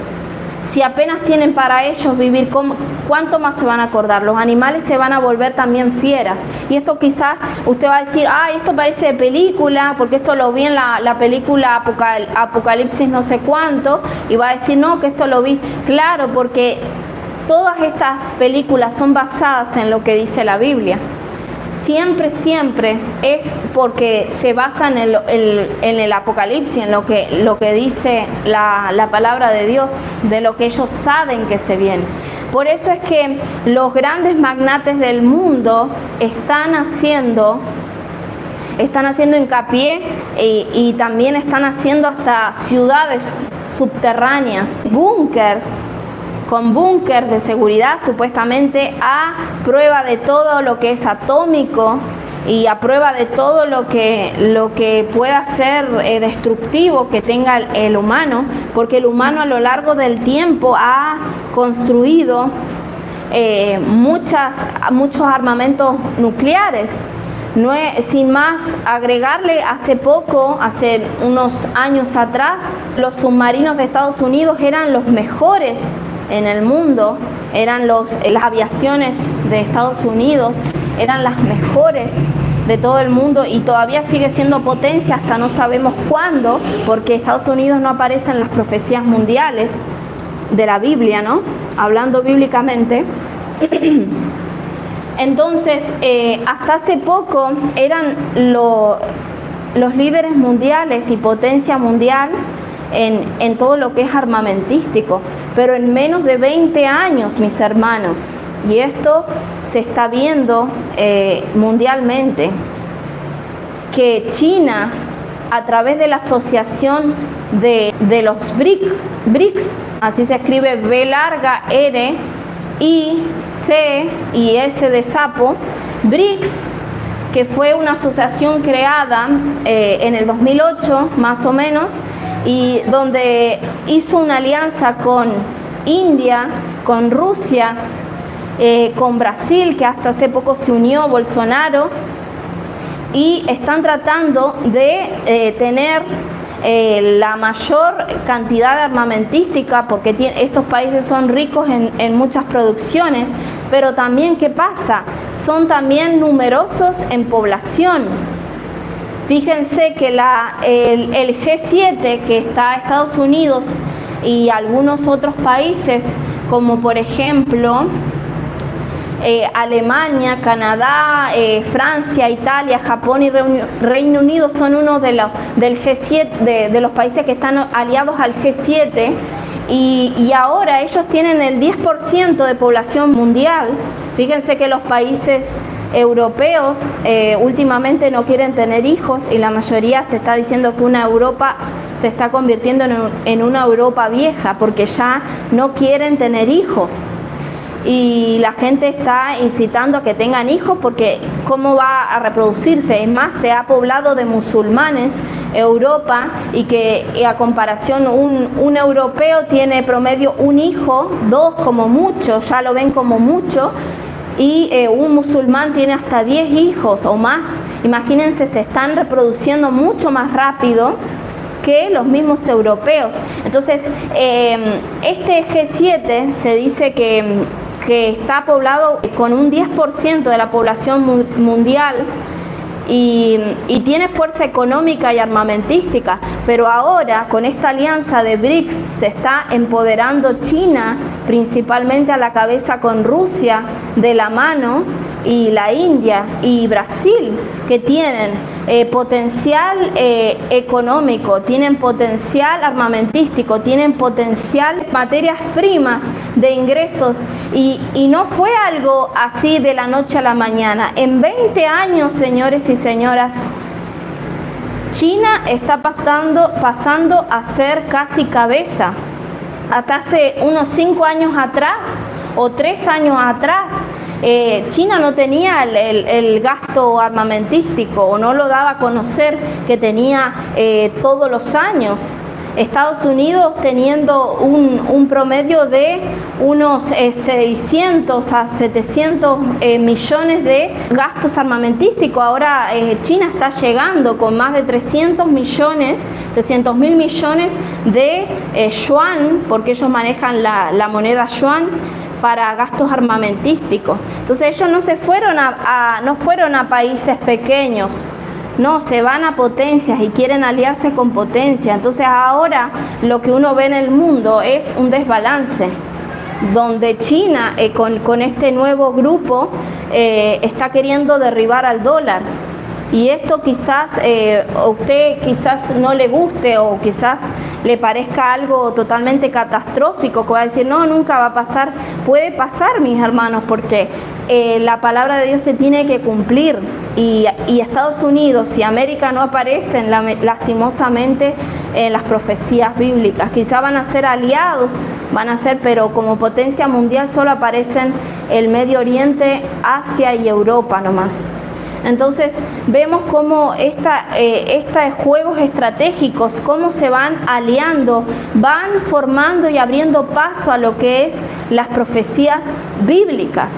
Si apenas tienen para ellos vivir, ¿cuánto más se van a acordar? Los animales se van a volver también fieras. Y esto quizás usted va a decir, ay, esto parece de película, porque esto lo vi en la película Apocalipsis no sé cuánto, y va a decir, no, que esto lo vi. Claro, porque todas estas películas son basadas en lo que dice la Biblia. Siempre es porque se basan en el Apocalipsis, en lo que dice la palabra de Dios, de lo que ellos saben que se viene. Por eso es que los grandes magnates del mundo están haciendo hincapié y también están haciendo hasta ciudades subterráneas, búnkers, con búnker de seguridad, supuestamente a prueba de todo lo que es atómico y a prueba de todo lo que pueda ser destructivo que tenga el humano, porque el humano a lo largo del tiempo ha construido muchos armamentos nucleares. No es, sin más agregarle, hace unos años atrás, los submarinos de Estados Unidos eran los mejores en el mundo, las aviaciones de Estados Unidos eran las mejores de todo el mundo y todavía sigue siendo potencia hasta no sabemos cuándo, porque Estados Unidos no aparece en las profecías mundiales de la Biblia, ¿no? Hablando bíblicamente. Entonces, hasta hace poco eran los líderes mundiales y potencia mundial en todo lo que es armamentístico, pero en menos de 20 años, mis hermanos, y esto se está viendo mundialmente, que China, a través de la asociación de los BRICS, así se escribe B larga, R, I, C y S de sapo, BRICS, que fue una asociación creada en el 2008 más o menos, y donde hizo una alianza con India, con Rusia, con Brasil, que hasta hace poco se unió Bolsonaro, y están tratando de tener la mayor cantidad de armamentística, porque estos países son ricos en muchas producciones, pero también, ¿qué pasa? Son también numerosos en población. Fíjense que el G7, que está Estados Unidos y algunos otros países, como por ejemplo Alemania, Canadá, Francia, Italia, Japón y Reino Unido, son uno del G7, de los países que están aliados al G7, y ahora ellos tienen el 10% de población mundial. Fíjense que los países europeos últimamente no quieren tener hijos, y la mayoría se está diciendo que una Europa se está convirtiendo en una Europa vieja, porque ya no quieren tener hijos, y la gente está incitando a que tengan hijos, porque ¿cómo va a reproducirse? Es más, se ha poblado de musulmanes Europa, y que a comparación un europeo tiene promedio un hijo, dos como mucho, ya lo ven como mucho, y un musulmán tiene hasta 10 hijos o más. Imagínense, se están reproduciendo mucho más rápido que los mismos europeos. Entonces, este G7 se dice que está poblado con un 10% de la población mundial, y tiene fuerza económica y armamentística, pero ahora con esta alianza de BRICS se está empoderando China, principalmente a la cabeza con Rusia de la mano, y la India y Brasil, que tienen potencial económico, tienen potencial armamentístico, tienen potencial materias primas de ingresos, y no fue algo así de la noche a la mañana. En 20 años, señores y señoras, China está pasando a ser casi cabeza. Hasta hace unos 5 años atrás o 3 años atrás, China no tenía el gasto armamentístico, o no lo daba a conocer que tenía todos los años. Estados Unidos teniendo un promedio de unos 600 a 700 millones de gastos armamentísticos. Ahora China está llegando con más de 300 mil millones de yuan, porque ellos manejan la moneda yuan, para gastos armamentísticos. Entonces ellos no fueron a países pequeños, no, se van a potencias y quieren aliarse con potencias. Entonces ahora lo que uno ve en el mundo es un desbalance, donde China con este nuevo grupo está queriendo derribar al dólar. Y esto quizás a usted quizás no le guste, o quizás le parezca algo totalmente catastrófico, que va a decir, no, nunca va a pasar. Puede pasar, mis hermanos, porque la palabra de Dios se tiene que cumplir, y Estados Unidos y América no aparecen lastimosamente en las profecías bíblicas. Quizás van a ser aliados, pero como potencia mundial solo aparecen el Medio Oriente, Asia y Europa nomás. Entonces vemos cómo estos juegos estratégicos, cómo se van aliando, van formando y abriendo paso a lo que es las profecías bíblicas.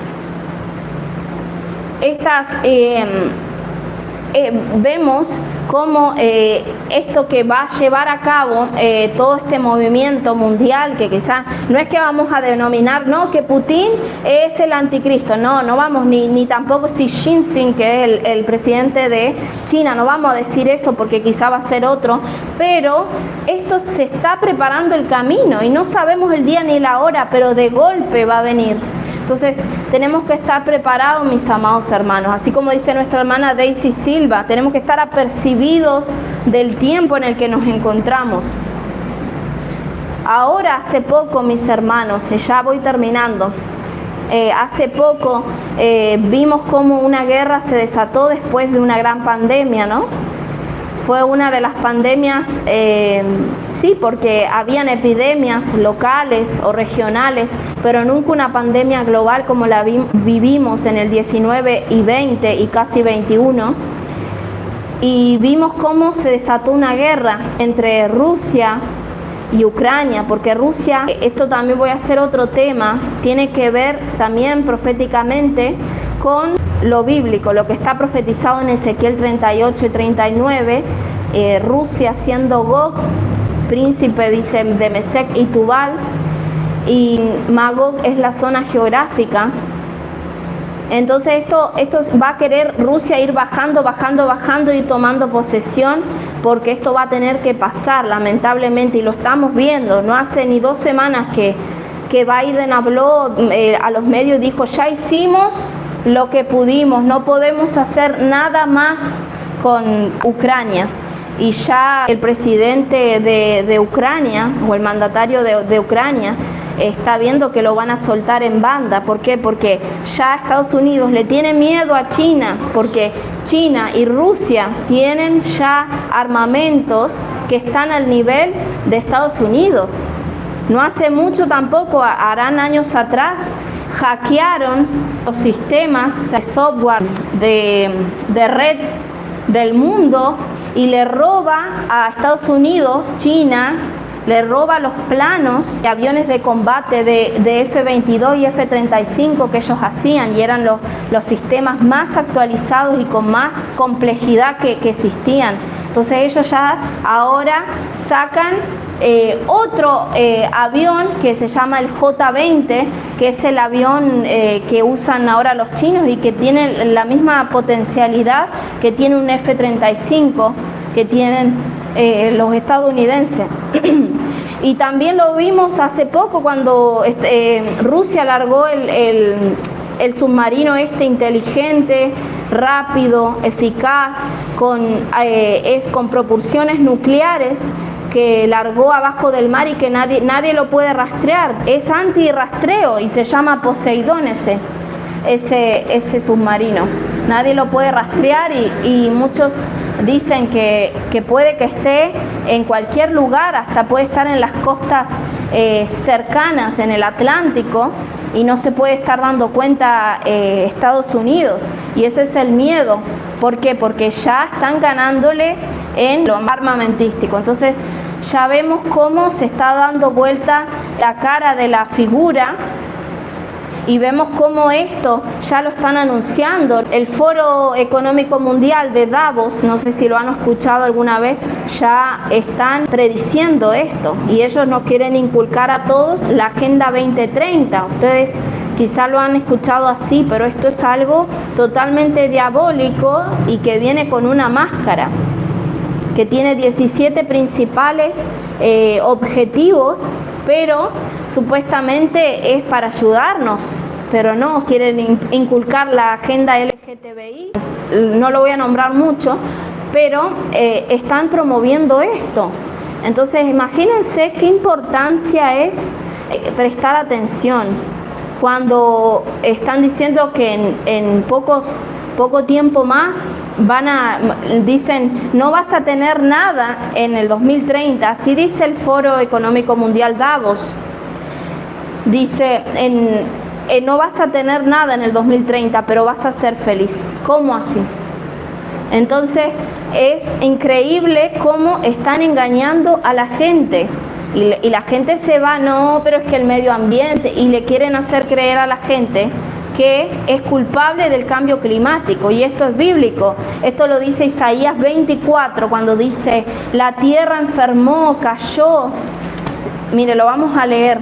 Vemos cómo esto que va a llevar a cabo todo este movimiento mundial, que quizás no es que vamos a denominar, no, que Putin es el anticristo, no vamos, ni tampoco Xi Jinping, que es el presidente de China, no vamos a decir eso, porque quizá va a ser otro, pero esto se está preparando el camino, y no sabemos el día ni la hora, pero de golpe va a venir. Entonces tenemos que estar preparados, mis amados hermanos, así como dice nuestra hermana Daisy Silva, tenemos que estar apercibidos del tiempo en el que nos encontramos. Ahora, hace poco, mis hermanos, y ya voy terminando, hace poco vimos cómo una guerra se desató después de una gran pandemia, ¿no? Fue una de las pandemias, sí, porque habían epidemias locales o regionales, pero nunca una pandemia global como la vivimos en el 19 y 20 y casi 21. Y vimos cómo se desató una guerra entre Rusia y Ucrania, porque Rusia, esto también voy a hacer otro tema, tiene que ver también proféticamente con lo bíblico, lo que está profetizado en Ezequiel 38 y 39, Rusia siendo Gog, príncipe, dice, de Mesec y Tubal, y Magog es la zona geográfica. Entonces esto va a querer Rusia ir bajando y tomando posesión, porque esto va a tener que pasar, lamentablemente, y lo estamos viendo. No hace ni 2 semanas que Biden habló a los medios y dijo, ya hicimos lo que pudimos, no podemos hacer nada más con Ucrania. Y ya el presidente de Ucrania, o el mandatario de Ucrania, está viendo que lo van a soltar en banda. ¿Por qué? Porque ya Estados Unidos le tiene miedo a China, porque China y Rusia tienen ya armamentos que están al nivel de Estados Unidos. No hace mucho tampoco, harán años atrás, hackearon los sistemas de software de red del mundo, y le roba a Estados Unidos, China, le roba los planos de aviones de combate de F-22 y F-35 que ellos hacían, y eran los sistemas más actualizados y con más complejidad que existían. Entonces ellos ya ahora sacan otro avión que se llama el J-20, que es el avión que usan ahora los chinos y que tiene la misma potencialidad que tiene un F-35 que tienen los estadounidenses. Y también lo vimos hace poco cuando Rusia largó el submarino inteligente, rápido, eficaz, con propulsiones nucleares, que largó abajo del mar y que nadie lo puede rastrear. Es antirrastreo y se llama Poseidón ese submarino. Nadie lo puede rastrear y muchos dicen que puede que esté en cualquier lugar, hasta puede estar en las costas cercanas en el Atlántico y no se puede estar dando cuenta Estados Unidos. Y ese es el miedo. ¿Por qué? Porque ya están ganándole en lo armamentístico. Entonces ya vemos cómo se está dando vuelta la cara de la figura y vemos cómo esto ya lo están anunciando. El Foro Económico Mundial de Davos, no sé si lo han escuchado alguna vez, ya están prediciendo esto y ellos nos quieren inculcar a todos la Agenda 2030. Ustedes quizá lo han escuchado así, pero esto es algo totalmente diabólico y que viene con una máscara, que tiene 17 principales objetivos, pero supuestamente es para ayudarnos, pero no, quieren inculcar la agenda LGTBI, no lo voy a nombrar mucho, pero están promoviendo esto. Entonces imagínense qué importancia es prestar atención cuando están diciendo que en poco tiempo más dicen no vas a tener nada en el 2030, así dice el Foro Económico Mundial Davos, dice no vas a tener nada en el 2030, pero vas a ser feliz. ¿Cómo así? Entonces es increíble cómo están engañando a la gente. Y la gente se va, no, pero es que el medio ambiente, y le quieren hacer creer a la gente que es culpable del cambio climático, y esto es bíblico. Esto lo dice Isaías 24, cuando dice, la tierra enfermó, cayó. Mire, lo vamos a leer.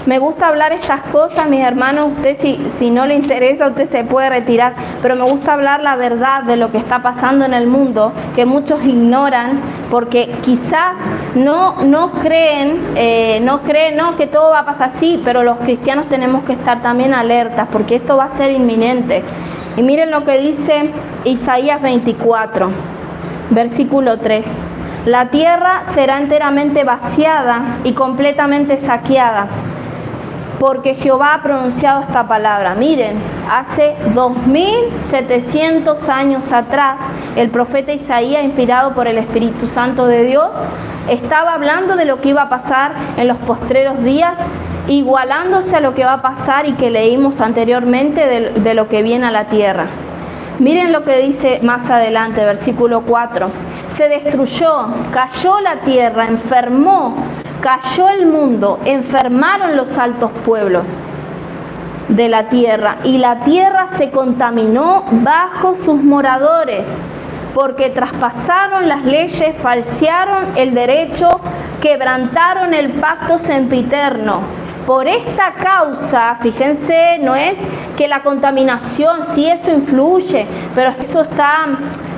Me gusta hablar estas cosas, mis hermanos. Usted si no le interesa, usted se puede retirar, pero me gusta hablar la verdad de lo que está pasando en el mundo, que muchos ignoran, porque quizás no creen que todo va a pasar así, pero los cristianos tenemos que estar también alertas, porque esto va a ser inminente. Y miren lo que dice Isaías 24, versículo 3. La tierra será enteramente vaciada y completamente saqueada, porque Jehová ha pronunciado esta palabra. Miren, hace 2700 años atrás, el profeta Isaías, inspirado por el Espíritu Santo de Dios, estaba hablando de lo que iba a pasar en los postreros días, igualándose a lo que va a pasar y que leímos anteriormente de lo que viene a la tierra. Miren lo que dice más adelante, versículo 4. Se destruyó, cayó la tierra, enfermó, cayó el mundo, enfermaron los altos pueblos de la tierra, y la tierra se contaminó bajo sus moradores, porque traspasaron las leyes, falsearon el derecho, quebrantaron el pacto sempiterno. Por esta causa, fíjense, no es que la contaminación, sí, eso influye, pero eso está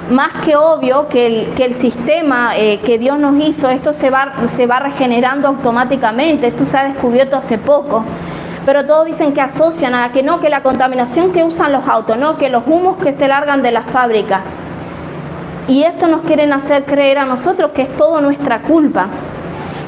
más que obvio que el sistema que Dios nos hizo, esto se va regenerando automáticamente. Esto se ha descubierto hace poco, pero todos dicen que asocian a que no, que la contaminación que usan los autos, no, que los humos que se largan de las fábricas, y esto nos quieren hacer creer a nosotros que es todo nuestra culpa.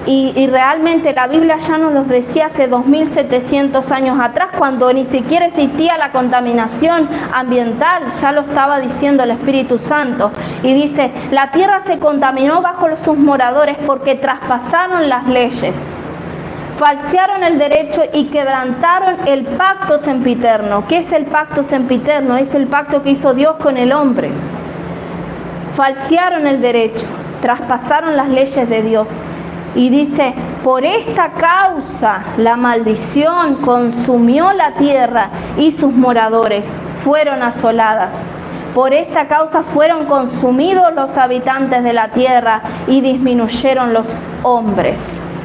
Y realmente la Biblia ya nos lo decía hace 2700 años atrás, cuando ni siquiera existía la contaminación ambiental, ya lo estaba diciendo el Espíritu Santo. Y dice, la tierra se contaminó bajo sus moradores porque traspasaron las leyes, falsearon el derecho y quebrantaron el pacto sempiterno. ¿Qué es el pacto sempiterno? Es el pacto que hizo Dios con el hombre. Falsearon el derecho, traspasaron las leyes de Dios. Y dice, por esta causa la maldición consumió la tierra y sus moradores fueron asoladas. Por esta causa fueron consumidos los habitantes de la tierra y disminuyeron los hombres.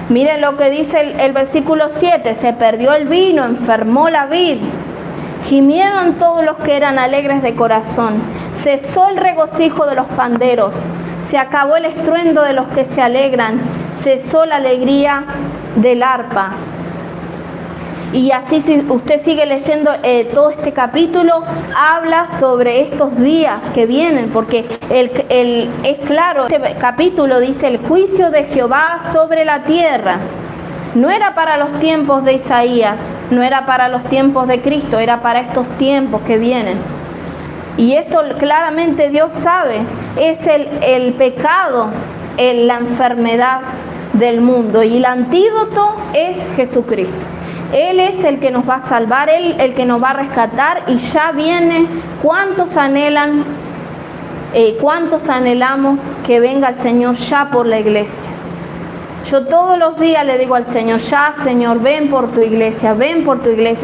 Miren lo que dice el versículo 7. Se perdió el vino, enfermó la vid. Gimieron todos los que eran alegres de corazón. Cesó el regocijo de los panderos. Se acabó el estruendo de los que se alegran. Cesó la alegría del arpa. Y así, si usted sigue leyendo todo este capítulo, habla sobre estos días que vienen, porque es claro, este capítulo dice el juicio de Jehová sobre la tierra. No era para los tiempos de Isaías, no era para los tiempos de Cristo, era para estos tiempos que vienen. Y esto claramente Dios sabe, es el pecado, la enfermedad del mundo. Y el antídoto es Jesucristo. Él es el que nos va a salvar, Él el que nos va a rescatar, y ya viene. ¿Cuántos anhelan, cuántos anhelamos que venga el Señor ya por la iglesia? Yo todos los días le digo al Señor, ya Señor, ven por tu iglesia,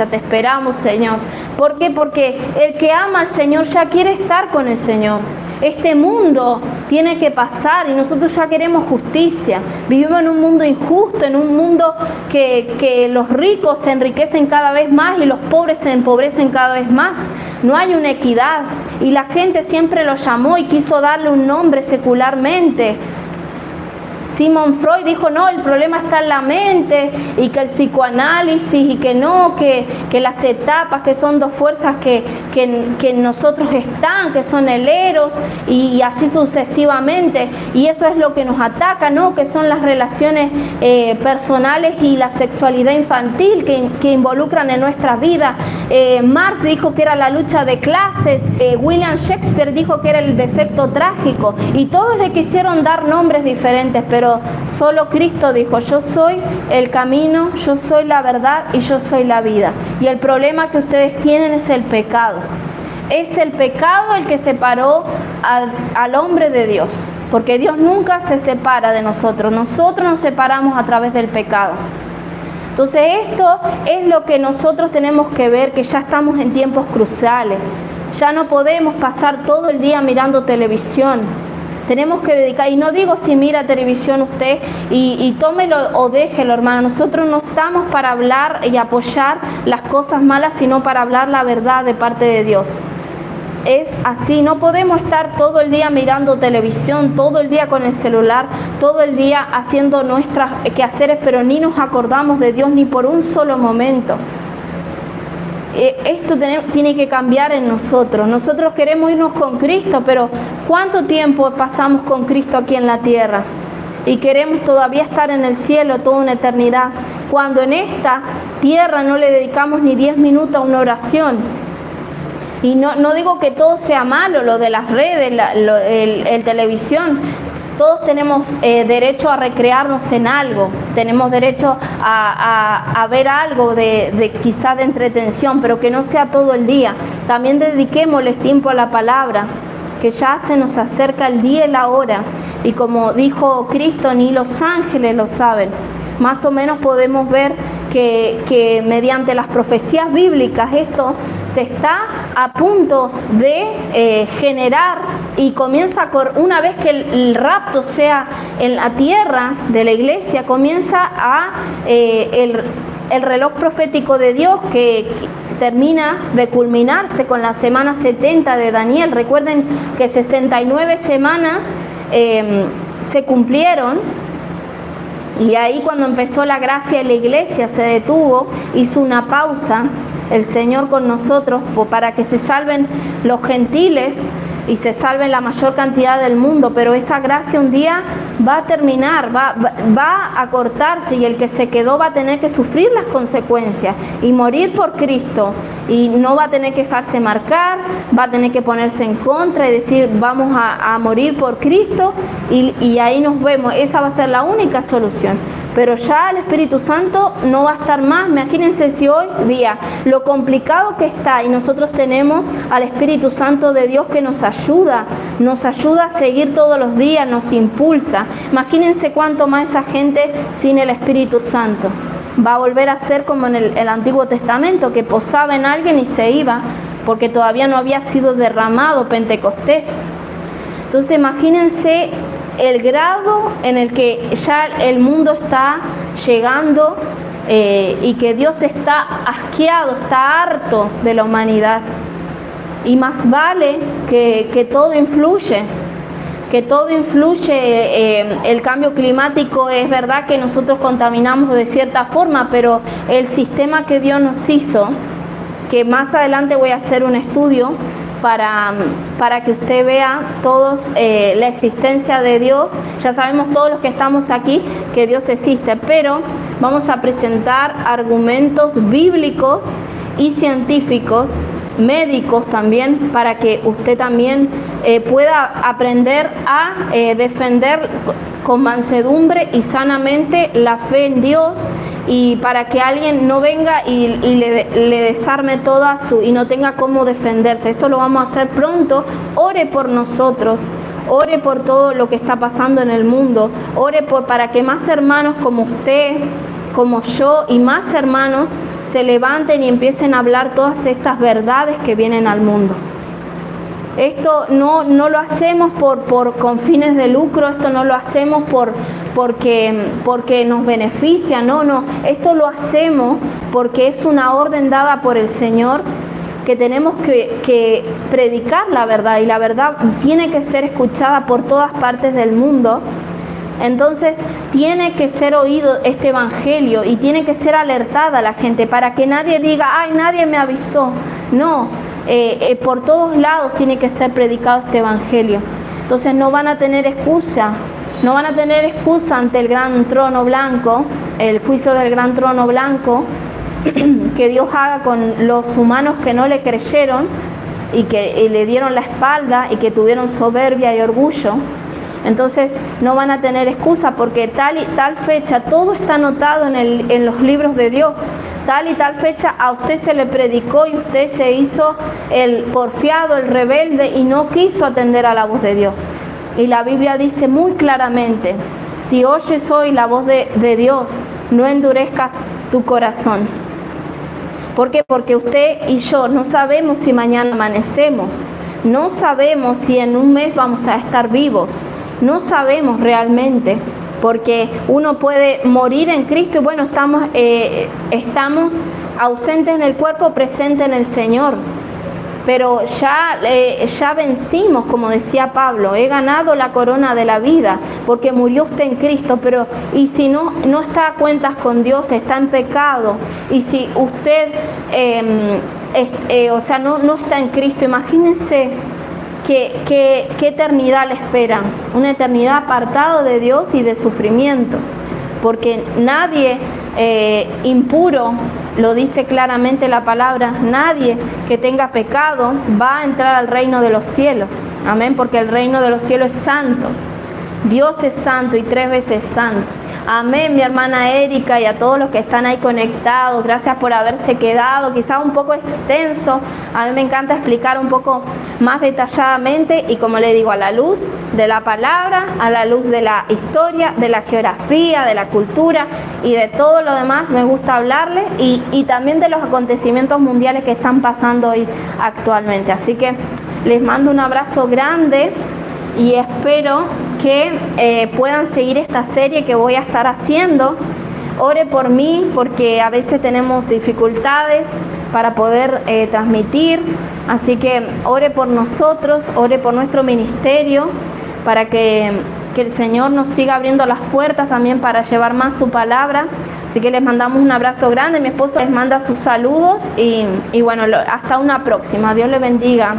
te esperamos, Señor. ¿Por qué? Porque el que ama al Señor ya quiere estar con el Señor. Este mundo tiene que pasar y nosotros ya queremos justicia. Vivimos en un mundo injusto, en un mundo que los ricos se enriquecen cada vez más y los pobres se empobrecen cada vez más. No hay una equidad y la gente siempre lo llamó y quiso darle un nombre secularmente. Sigmund Freud dijo, no, el problema está en la mente, y que el psicoanálisis, y que no, que las etapas, que son dos fuerzas que en nosotros están, que son el eros, y así sucesivamente. Y eso es lo que nos ataca, ¿no? Que son las relaciones personales y la sexualidad infantil que involucran en nuestras vidas. Marx dijo que era la lucha de clases, William Shakespeare dijo que era el defecto trágico, y todos le quisieron dar nombres diferentes, pero solo Cristo dijo, yo soy el camino, yo soy la verdad y yo soy la vida. Y el problema que ustedes tienen es el pecado. Es el pecado el que separó al hombre de Dios, porque Dios nunca se separa de nosotros. Nosotros nos separamos a través del pecado. Entonces esto es lo que nosotros tenemos que ver, que ya estamos en tiempos cruciales. Ya no podemos pasar todo el día mirando televisión. Tenemos que dedicar, y no digo si mira televisión usted y tómelo o déjelo, hermano. Nosotros no estamos para hablar y apoyar las cosas malas, sino para hablar la verdad de parte de Dios. Es así, no podemos estar todo el día mirando televisión, todo el día con el celular, todo el día haciendo nuestras quehaceres, pero ni nos acordamos de Dios ni por un solo momento. Esto tiene que cambiar en nosotros. Nosotros queremos irnos con Cristo, pero ¿cuánto tiempo pasamos con Cristo aquí en la tierra? Y queremos todavía estar en el cielo toda una eternidad, cuando en esta tierra no le dedicamos ni 10 minutos a una oración. Y no digo que todo sea malo, lo de las redes, el televisión. Todos tenemos derecho a recrearnos en algo, tenemos derecho a ver algo quizás de entretención, pero que no sea todo el día. También dediquémosle tiempo a la palabra, que ya se nos acerca el día y la hora. Y como dijo Cristo, ni los ángeles lo saben. Más o menos podemos ver que mediante las profecías bíblicas esto se está a punto de generar, y comienza una vez que el rapto sea en la tierra de la iglesia, comienza el reloj profético de Dios que termina de culminarse con la semana 70 de Daniel. Recuerden que 69 semanas se cumplieron. Y ahí cuando empezó la gracia en la iglesia se detuvo, hizo una pausa el Señor con nosotros para que se salven los gentiles y se salven la mayor cantidad del mundo, pero esa gracia un día va a terminar, va a cortarse, y el que se quedó va a tener que sufrir las consecuencias y morir por Cristo, y no va a tener que dejarse marcar, va a tener que ponerse en contra y decir vamos a morir por Cristo, y ahí nos vemos. Esa va a ser la única solución. Pero ya el Espíritu Santo no va a estar más. Imagínense si hoy día lo complicado que está, y nosotros tenemos al Espíritu Santo de Dios que nos ayuda a seguir todos los días, nos impulsa. Imagínense cuánto más esa gente sin el Espíritu Santo. Va a volver a ser como en el Antiguo Testamento, que posaba en alguien y se iba. porque todavía no había sido derramado Pentecostés. Entonces imagínense el grado en el que ya el mundo está llegando y que Dios está asqueado, está harto de la humanidad. Y más vale que todo influye. Que todo influye, el cambio climático es verdad que nosotros contaminamos de cierta forma, pero el sistema que Dios nos hizo, que más adelante voy a hacer un estudio para que usted vea todos la existencia de Dios. Ya sabemos todos los que estamos aquí que Dios existe, pero vamos a presentar argumentos bíblicos y científicos, médicos también, para que usted también pueda aprender a defender con mansedumbre y sanamente la fe en Dios, y para que alguien no venga y le desarme toda y no tenga cómo defenderse. Esto lo vamos a hacer pronto. Ore por nosotros, ore por todo lo que está pasando en el mundo, ore para que más hermanos como usted, como yo y más hermanos se levanten y empiecen a hablar todas estas verdades que vienen al mundo. Esto no lo hacemos con fines de lucro, esto no lo hacemos porque nos beneficia, no, esto lo hacemos porque es una orden dada por el Señor, que tenemos que predicar la verdad, y la verdad tiene que ser escuchada por todas partes del mundo. Entonces tiene que ser oído este evangelio y tiene que ser alertada la gente, para que nadie diga, ay, nadie me avisó. No, por todos lados tiene que ser predicado este evangelio. Entonces no van a tener excusa, ante el gran trono blanco, el juicio del gran trono blanco que Dios haga con los humanos que no le creyeron y que le dieron la espalda y que tuvieron soberbia y orgullo. Entonces no van a tener excusa, porque tal y tal fecha, todo está anotado en los libros de Dios. Tal y tal fecha a usted se le predicó y usted se hizo el porfiado, el rebelde, y no quiso atender a la voz de Dios. Y la Biblia dice muy claramente, si oyes hoy la voz de Dios, no endurezcas tu corazón. ¿Por qué? Porque usted y yo no sabemos si mañana amanecemos, no sabemos si en un mes vamos a estar vivos. No sabemos realmente, porque uno puede morir en Cristo y bueno, estamos ausentes en el cuerpo, presentes en el Señor. Pero ya vencimos, como decía Pablo, he ganado la corona de la vida, porque murió usted en Cristo. Pero y si no está a cuentas con Dios, está en pecado, y si usted no está en Cristo, imagínense ¿Qué eternidad le espera? Una eternidad apartado de Dios y de sufrimiento, porque nadie impuro, lo dice claramente la palabra, nadie que tenga pecado va a entrar al reino de los cielos. Amén, porque el reino de los cielos es santo. Dios es santo y 3 veces santo. Amén, mi hermana Erika, y a todos los que están ahí conectados, gracias por haberse quedado, quizás un poco extenso. A mí me encanta explicar un poco más detalladamente, y como le digo, a la luz de la palabra, a la luz de la historia, de la geografía, de la cultura y de todo lo demás, me gusta hablarles, y también de los acontecimientos mundiales que están pasando hoy actualmente. Así que les mando un abrazo grande y espero que puedan seguir esta serie que voy a estar haciendo. Ore por mí, porque a veces tenemos dificultades para poder transmitir, así que ore por nosotros, ore por nuestro ministerio, para que el Señor nos siga abriendo las puertas también para llevar más su palabra. Así que les mandamos un abrazo grande, mi esposo les manda sus saludos y bueno, hasta una próxima. Dios les bendiga.